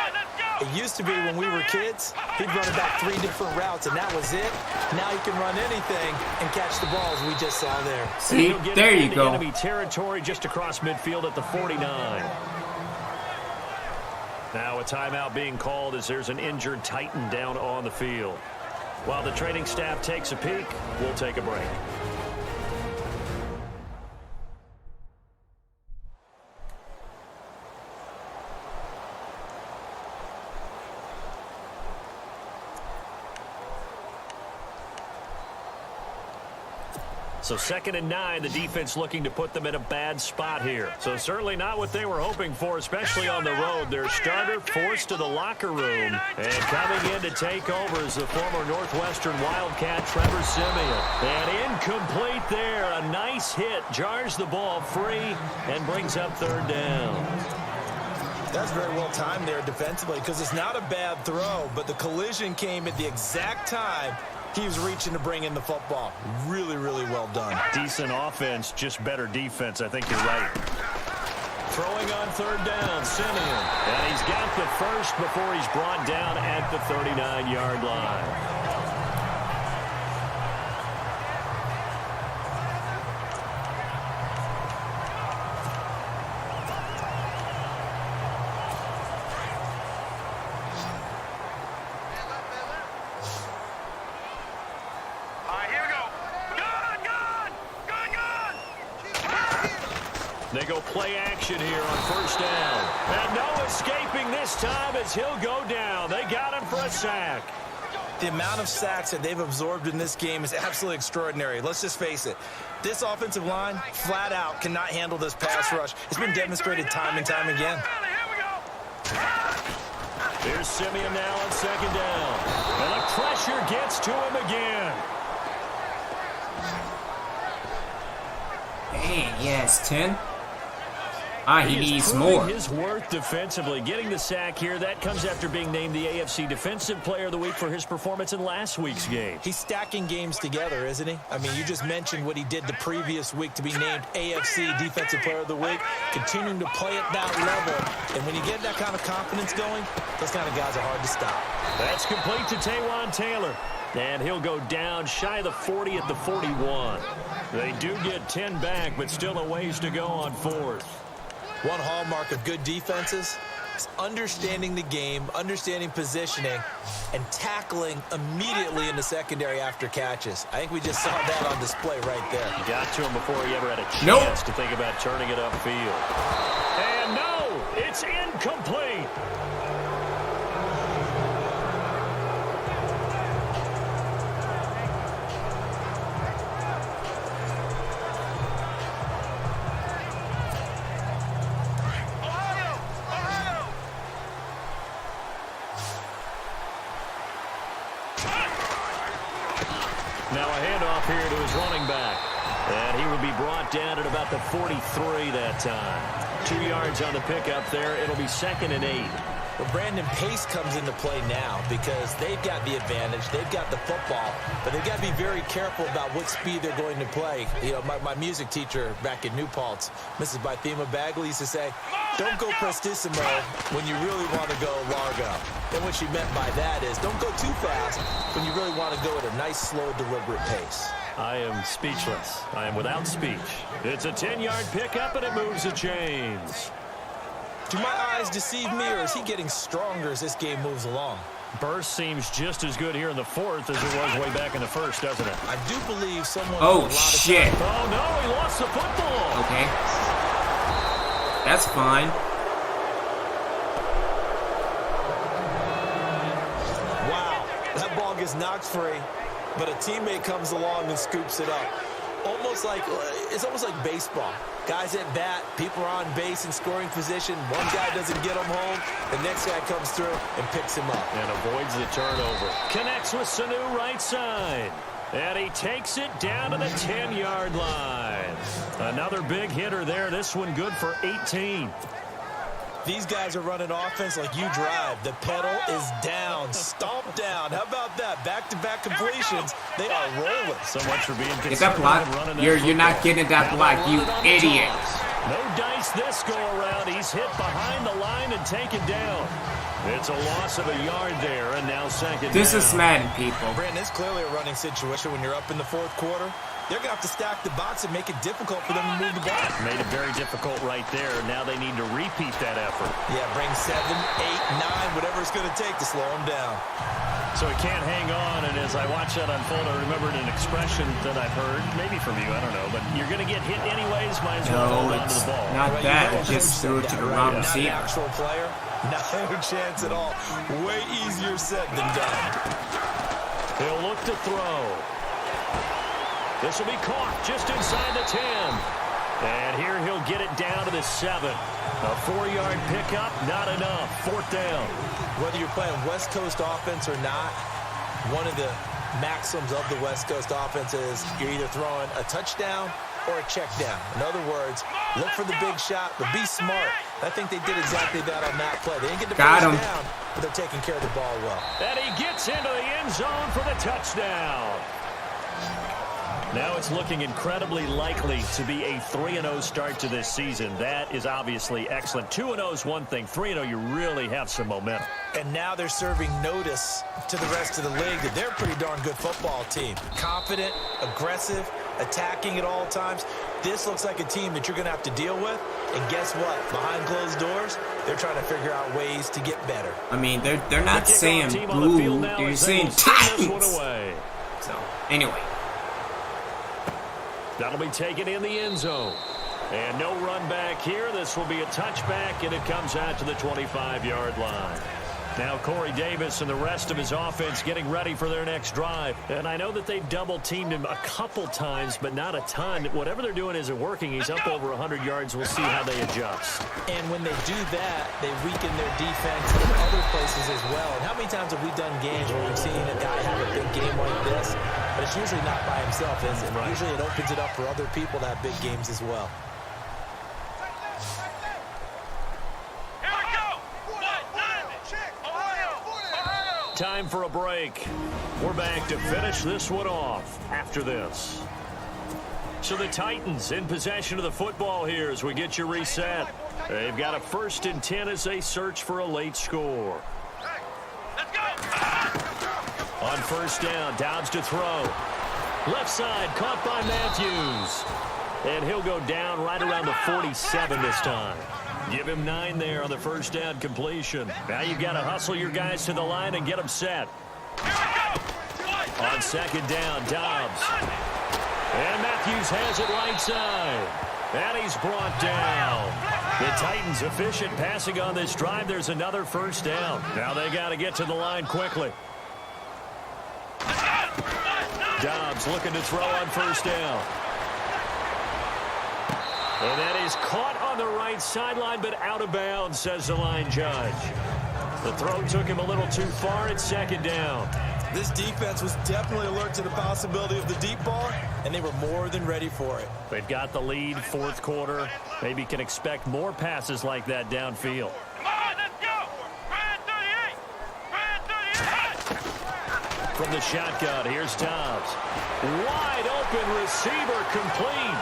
it used to be when we were kids, he'd run about 3 different routes, and that was it. Now he can run anything and catch the balls we just saw there. See, there you go. Enemy territory just across midfield at the 49. Now a timeout being called as there's an injured Titan down on the field. While the training staff takes a peek, we'll take a break. So second and 9, the defense looking to put them in a bad spot here. So certainly not what they were hoping for, especially on the road. Their starter forced to the locker room. And coming in to take over is the former Northwestern Wildcat, Trevor Siemian. And incomplete there. A nice hit. Jars the ball free and brings up third down. That's very well timed there defensively because it's not a bad throw, but the collision came at the exact time He was reaching to bring in the football. Really, really well done. Decent offense, just better defense. I think you're right. Throwing on third down, Simeon. And he's got the first before he's brought down at the 39-yard line. They go play action here on first down. And no escaping this time as he'll go down. They got him for a sack. The amount of sacks that they've absorbed in this game is absolutely extraordinary. Let's just face it. This offensive line, flat out, cannot handle this pass rush. It's been demonstrated time and time again. Here's Simeon now on second down. And the pressure gets to him again. Dang, yes, 10. He needs proving more. His worth defensively. Getting the sack here, that comes after being named the AFC Defensive Player of the Week for his performance in last week's game. He's stacking games together, isn't he? I mean, you just mentioned what he did the previous week to be named AFC Defensive Player of the Week, continuing to play at that level. And when you get that kind of confidence going, those kind of guys are hard to stop. That's complete to Taywan Taylor. And he'll go down shy of the 40 at the 41. They do get 10 back, but still a ways to go on fourth. One hallmark of good defenses is understanding the game, understanding positioning, and tackling immediately in the secondary after catches. I think we just saw that on display right there. He got to him before he ever had a chance to think about turning it upfield. And no, it's incomplete. Now a handoff here to his running back. And he will be brought down at about the 43 that time. 2 yards on the pickup there. It'll be 2nd and 8. But Brandon, pace comes into play now because they've got the advantage. They've got the football, but they've got to be very careful about what speed they're going to play. You know, my music teacher back in New Paltz, Mrs. Bythema Bagley, used to say, don't go prestissimo when you really want to go largo. And what she meant by that is don't go too fast when you really want to go at a nice, slow, deliberate pace. I am speechless. I am without speech. It's a 10-yard pickup, and it moves the chains. Do my eyes deceive me, or is he getting stronger as this game moves along? Burst seems just as good here in the fourth as it was way back in the first, doesn't it? I do believe someone... Oh, shit. Oh, no, he lost the football. Okay. That's fine. Wow, that ball gets knocked free, but a teammate comes along and scoops it up. It's almost like baseball. Guys at bat, people are on base in scoring position. One guy doesn't get him home. The next guy comes through and picks him up. And avoids the turnover. Connects with Sanu right side. And he takes it down to the 10-yard line. Another big hitter there. This one good for 18. These guys are running offense like you drive. The pedal is down, stomped down. How about that? Back-to-back completions. They are rolling. So much for being Get that block. You're not getting that block, you idiot. No dice this go around. He's hit behind the line and taken down. It's a loss of a yard there, and now second This down. is Madden, people. Brandon, it's clearly a running situation when you're up in the fourth quarter. They're going to have to stack the box and make it difficult for them to move the ball. Made it very difficult right there. Now they need to repeat that effort. Yeah, bring 7, 8, 9, whatever it's going to take to slow them down. So he can't hang on, and as I watch that unfold, I remembered an expression that I've heard, maybe from you, I don't know, but you're going to get hit anyways, might as well hold on to the ball. Not that. It just threw it to the wrong Not an receiver. actual player. No chance at all. Way easier said than done. He'll look to throw. This will be caught just inside the 10. And here he'll get it down to the 7. A 4-yard pickup, not enough. Fourth down. Whether you're playing West Coast offense or not, one of the maxims of the West Coast offense is you're either throwing a touchdown or a check down. In other words, look for the big shot, but be smart. I think they did exactly that on that play. They didn't get the first down, but they're taking care of the ball well. And he gets into the end zone for the touchdown. Now it's looking incredibly likely to be a 3-0 start to this season. That is obviously excellent. 2-0 is one thing. 3-0, you really have some momentum. And now they're serving notice to the rest of the league that they're a pretty darn good football team. Confident, aggressive, attacking at all times. This looks like a team that you're going to have to deal with. And guess what? Behind closed doors, they're trying to figure out ways to get better. I mean, they're not saying boo. They're saying Titans. So, anyway. That'll be taken in the end zone. And no run back here. This will be a touchback, and it comes out to the 25-yard line. Now Corey Davis and the rest of his offense getting ready for their next drive. And I know that they've double-teamed him a couple times, but not a ton. Whatever they're doing isn't working. He's up over 100 yards. We'll see how they adjust. And when they do that, they weaken their defense in other places as well. And how many times have we done games where we've seen a guy have a big game like this? But it's usually not by himself, is it? Right. Usually it opens it up for other people to have big games as well. Time for a break. We're back to finish this one off after this. So the Titans in possession of the football here as we get you reset. They've got a 1st and 10 as they search for a late score. Let's go. On 1st down, Dobbs to throw. Left side, caught by Matthews. And he'll go down right around the 47 this time. Give him 9 there on the 1st down completion. Now you've got to hustle your guys to the line and get them set. On 2nd down, Dobbs. And Matthews has it right side. And he's brought down. The Titans efficient passing on this drive. There's another 1st down. Now they got to get to the line quickly. Dobbs looking to throw on 1st down. And that is caught on the right sideline, but out of bounds, says the line judge. The throw took him a little too far. It's 2nd down. This defense was definitely alert to the possibility of the deep ball, and they were more than ready for it. They've got the lead, 4th quarter. Maybe can expect more passes like that downfield. Come on, let's go. Brand 38. Brand 38. From the shotgun, here's Dobbs. Wide open receiver complete.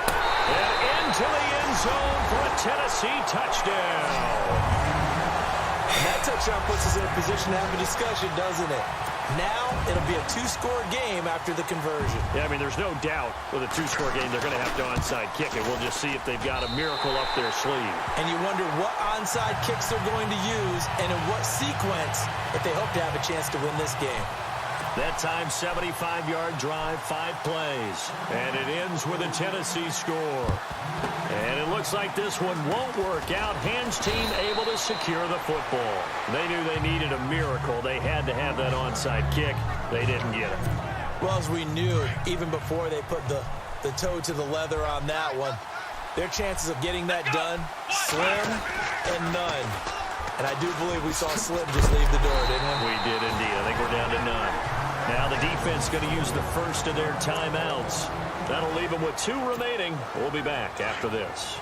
And into the end zone for a Tennessee touchdown. And that touchdown puts us in a position to have a discussion, doesn't it? Now it'll be a 2-score game after the conversion. Yeah, I mean, there's no doubt with a 2-score game they're going to have to onside kick it. We'll just see if they've got a miracle up their sleeve. And you wonder what onside kicks they're going to use and in what sequence if they hope to have a chance to win this game. That time, 75-yard drive, 5 plays. And it ends with a Tennessee score. And it looks like this one won't work out. Hans team able to secure the football. They knew they needed a miracle. They had to have that onside kick. They didn't get it. Well, as we knew, even before they put the toe to the leather on that one, their chances of getting that done, slim and none. And I do believe we saw Slim just leave the door, didn't we? We did indeed. I think we're down to none. Now the defense going to use the first of their timeouts. That'll leave them with 2 remaining. We'll be back after this.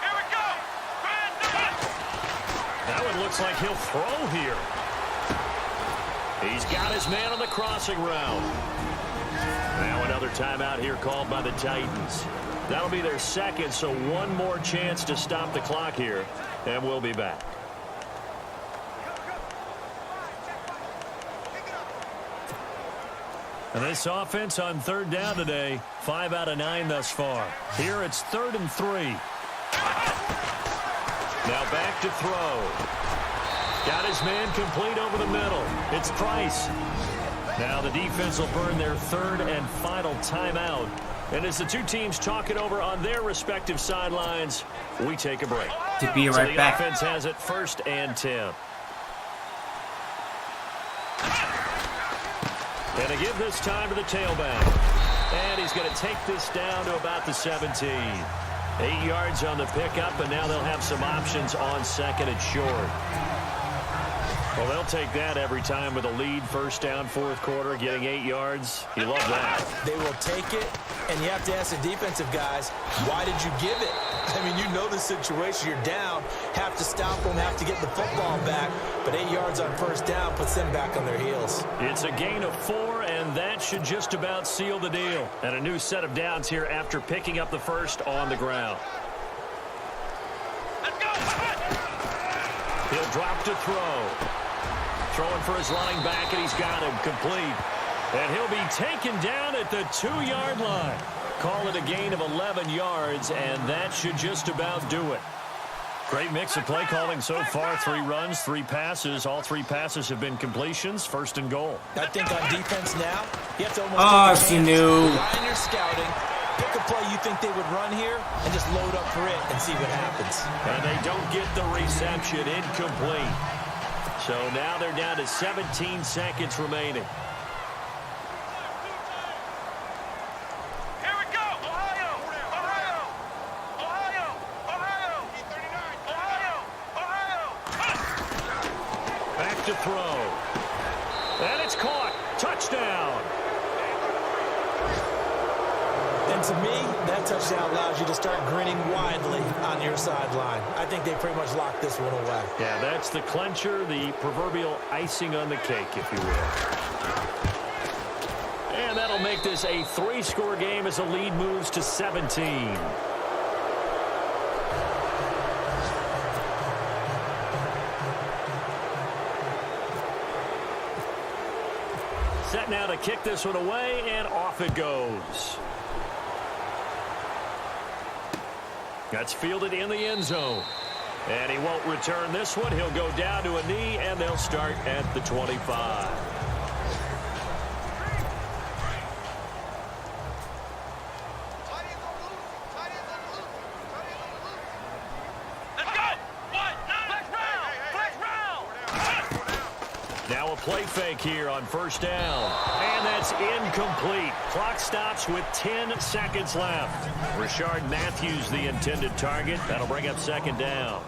Here we go. Brand 38. Now it looks like he'll throw here. He's got his man on the crossing route. Now another timeout here called by the Titans. That'll be their 2nd, so 1 more chance to stop the clock here, and we'll be back. And this offense on 3rd down today, 5 out of 9 thus far. Here it's 3rd and 3. Now back to throw. Got his man complete over the middle. It's Price. Now the defense will burn their 3rd and final timeout. And as the 2 teams talk it over on their respective sidelines, we take a break. To be right so the back. Offense has it 1st and 10. And they give this time to the tailback. And he's going to take this down to about the 17. 8 yards on the pickup, and now they'll have some options on 2nd and short. Well, they'll take that every time with a lead, first down, fourth quarter, getting 8 yards. You love that. They will take it, and you have to ask the defensive guys, why did you give it? I mean, you know the situation. You're down, have to stop them, have to get the football back, but 8 yards on first down puts them back on their heels. It's a gain of 4, and that should just about seal the deal. And a new set of downs here after picking up the first on the ground. Let's go. He'll drop to throw. Throwing for his running back, and he's got him complete. And he'll be taken down at the 2-yard line. Call it a gain of 11 yards, and that should just about do it. Great mix of play calling so far. 3 runs, 3 passes. All 3 passes have been completions. First and goal. I think on defense now, you have to almost take a chance. Rely on your scouting. Pick a play you think they would run here and just load up for it and see what happens. And they don't get the reception. Incomplete. So now they're down to 17 seconds remaining. Here we go. Ohio. Ohio. Ohio. Ohio. Ohio. Ohio. Back to throw. And it's caught. Touchdown. And to me, that touchdown allows you to start grinning widely on your sideline. I think they pretty much locked this one away. Yeah, that's the clincher, the proverbial icing on the cake, if you will. And that'll make this a 3-score game as the lead moves to 17. Set now to kick this one away, and off it goes. That's fielded in the end zone. And he won't return this one. He'll go down to a knee, and they'll start at the 25. Let's go. What? Flex round. Flex round. Now a play fake here on first down. And that's incomplete. Clock stops with 10 seconds left. Rashard Matthews, the intended target. That'll bring up second down.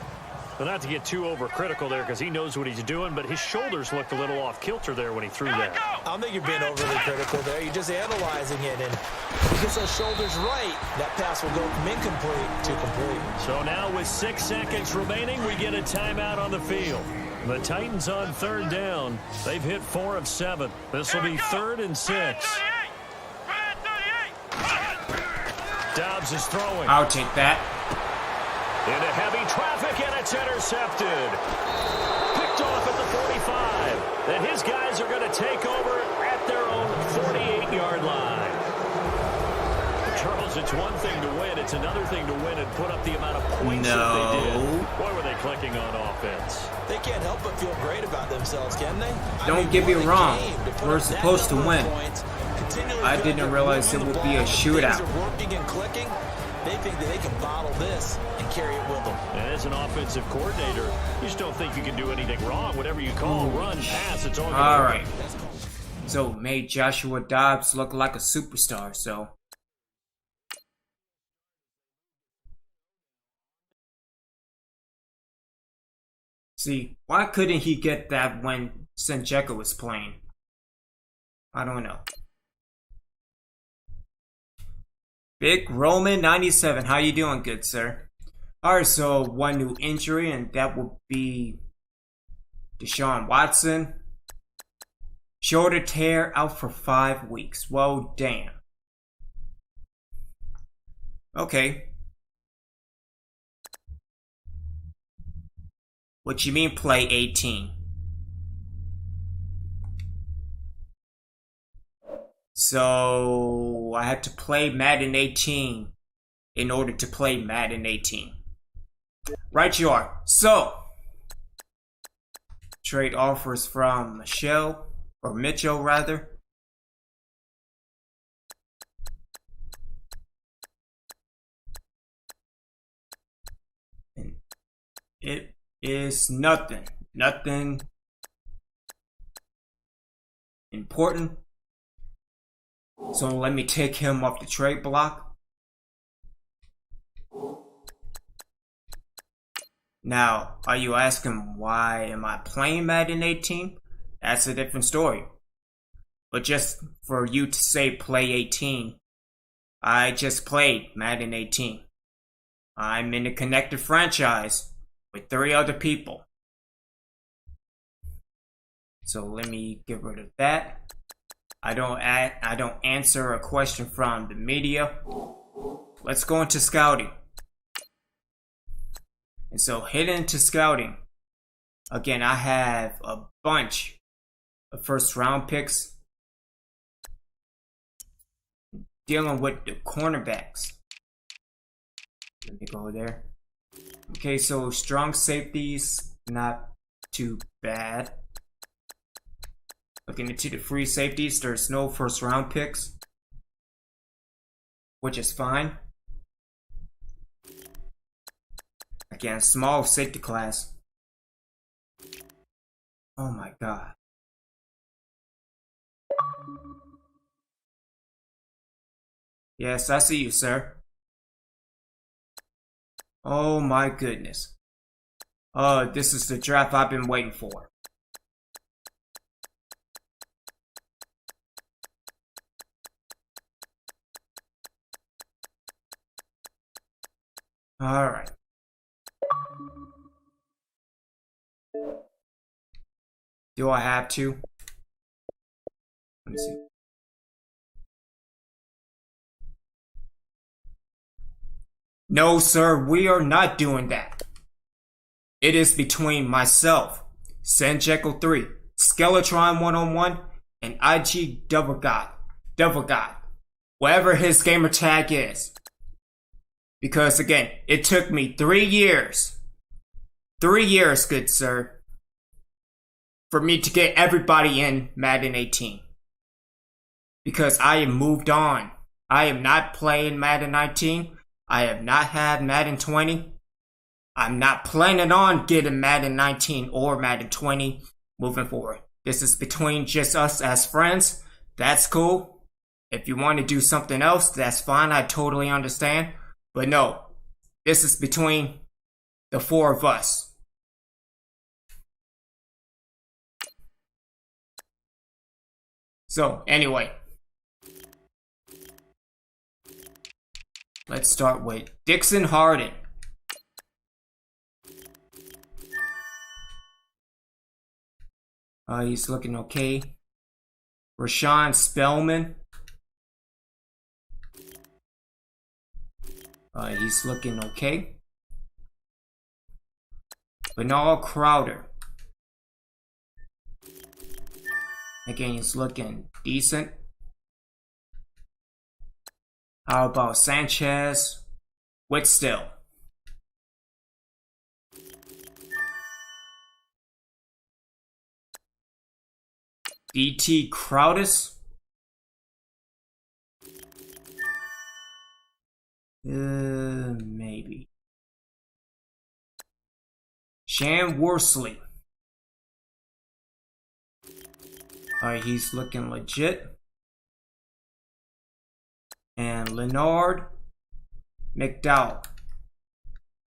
Well, not to get too overcritical there because he knows what he's doing, but his shoulders looked a little off kilter there when he threw that. I don't think you're being overly critical there. You're just analyzing it, and if he gets those shoulders right, that pass will go from incomplete to complete. So now with 6 seconds remaining, we get a timeout on the field. The Titans on third down. They've hit 4 of 7. This will be 3rd and 6. Dobbs is throwing. I'll take that. Into heavy traffic, and it's intercepted. Picked off at the 45. And his guys are going to take over at their own 48-yard line. Charles, it's one thing to win. It's another thing to win and put up the amount of points that they did. Boy, were they clicking on offense. They can't help but feel great about themselves, can they? Don't get me wrong. We're supposed to win. I didn't realize it would be a shootout. Working and clicking. They think that they can bottle this and carry it with them. And as an offensive coordinator, you just don't think you can do anything wrong. Whatever you call, run, pass, it's all good. All right. So made Joshua Dobbs look like a superstar. So see, why couldn't he get that when Sencheka was playing? I don't know. Big Roman 97, how you doing, good sir? Alright, so one new injury, and that will be Deshaun Watson. Shoulder tear, out for 5 weeks. Well, damn. Okay. What you mean play 18? So I had to play Madden 18 in order to play Madden 18. Right you are. So trade offers from Mitchell rather. And it is nothing important. So let me take him off the trade block. Now, are you asking why am I playing Madden 18? That's a different story. But just for you to say play 18, I just played Madden 18. I'm in a connected franchise with 3 other people. So let me get rid of that. I don't answer a question from the media. Let's go into scouting. And so heading into scouting, again, I have a bunch of first round picks dealing with the cornerbacks. Let me go there. Okay, so strong safeties, not too bad. Looking into the free safeties, there's no first round picks, which is fine. Again, small safety class. Oh my god. Yes, I see you, sir. Oh my goodness. This is the draft I've been waiting for. Alright. Do I have to? Let me see. No, sir, we are not doing that. It is between myself, Sanjekyll3, Skeletron 101, and IG Double God, whatever his gamer tag is. Because again, it took me 3 years, good sir, for me to get everybody in Madden 18. Because I have moved on. I am not playing Madden 19. I have not had Madden 20. I'm not planning on getting Madden 19 or Madden 20 moving forward. This is between just us as friends. That's cool. If you want to do something else, that's fine. I totally understand. But no, this is between the 4 of us. So, anyway. Let's start with Dixon Harden. He's looking okay. Rashawn Spellman. He's looking okay. Bernal Crowder. Again, he's looking decent. How about Sanchez Whitstill? DT Crowdus? Maybe. Shan Worsley. Alright, he's looking legit. And Leonard McDowell.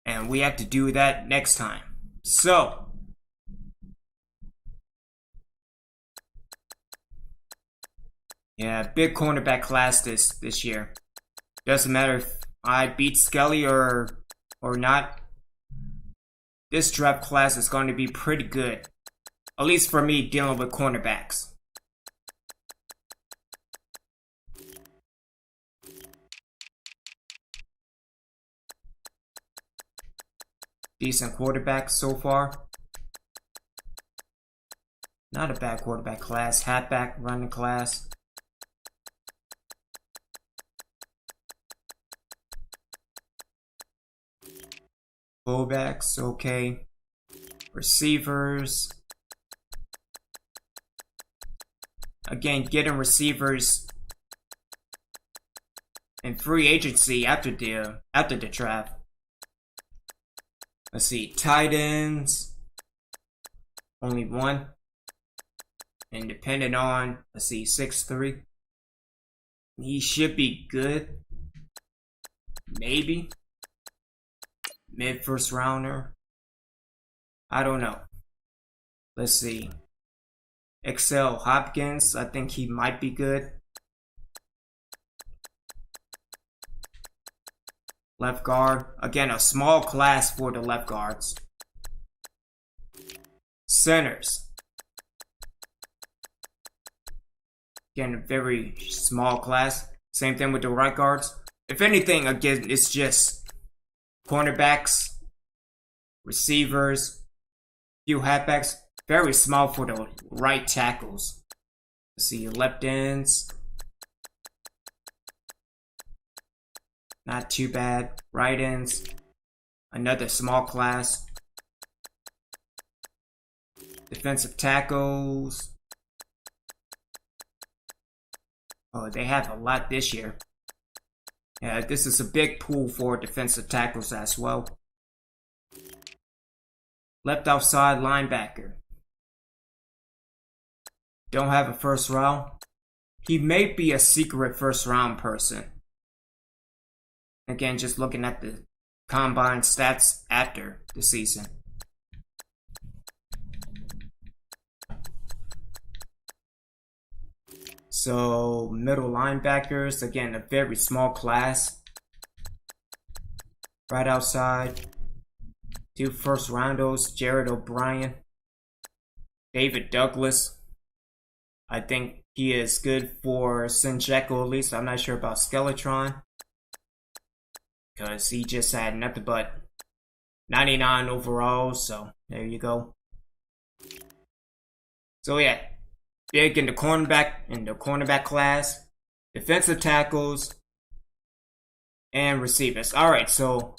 And we have to do that next time. So, yeah, big cornerback class this year. Doesn't matter if I beat Skelly or not. This draft class is going to be pretty good. At least for me dealing with cornerbacks. Decent quarterback so far. Not a bad quarterback class. Halfback running class. Fullbacks, okay. Receivers. Again, getting receivers in free agency after the draft. Let's see, tight ends. Only one. And depending on, let's see, 6'3". He should be good. Maybe. Mid first rounder. I don't know. Let's see. Excel Hopkins, I think he might be good. Left guard. Again, a small class for the left guards. Centers. Again, a very small class. Same thing with the right guards. If anything, again, it's just cornerbacks, receivers, few halfbacks. Very small for the right tackles. Let's see, left ends. Not too bad. Right ends. Another small class. Defensive tackles. Oh, they have a lot this year. Yeah, this is a big pool for defensive tackles as well. Left outside linebacker. Don't have a first round. He may be a secret first round person. Again, just looking at the combine stats after the season. So, middle linebackers, again, a very small class. Right outside. 2 first rounders, Jared O'Brien. David Douglas. I think he is good for Sinjeko at least. I'm not sure about Skeletron. Because he just had nothing but 99 overall, so there you go. So yeah, big in the cornerback class, defensive tackles, and receivers. Alright, so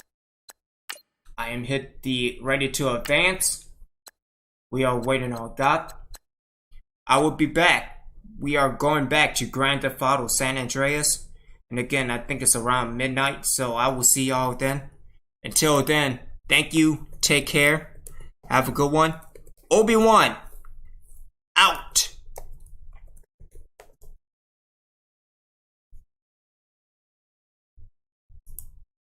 I am ready to advance. We are waiting on God. I will be back. We are going back to Grand Theft Auto San Andreas. And again, I think it's around midnight, so I will see y'all then. Until then, thank you, take care, have a good one. Obi-Wan!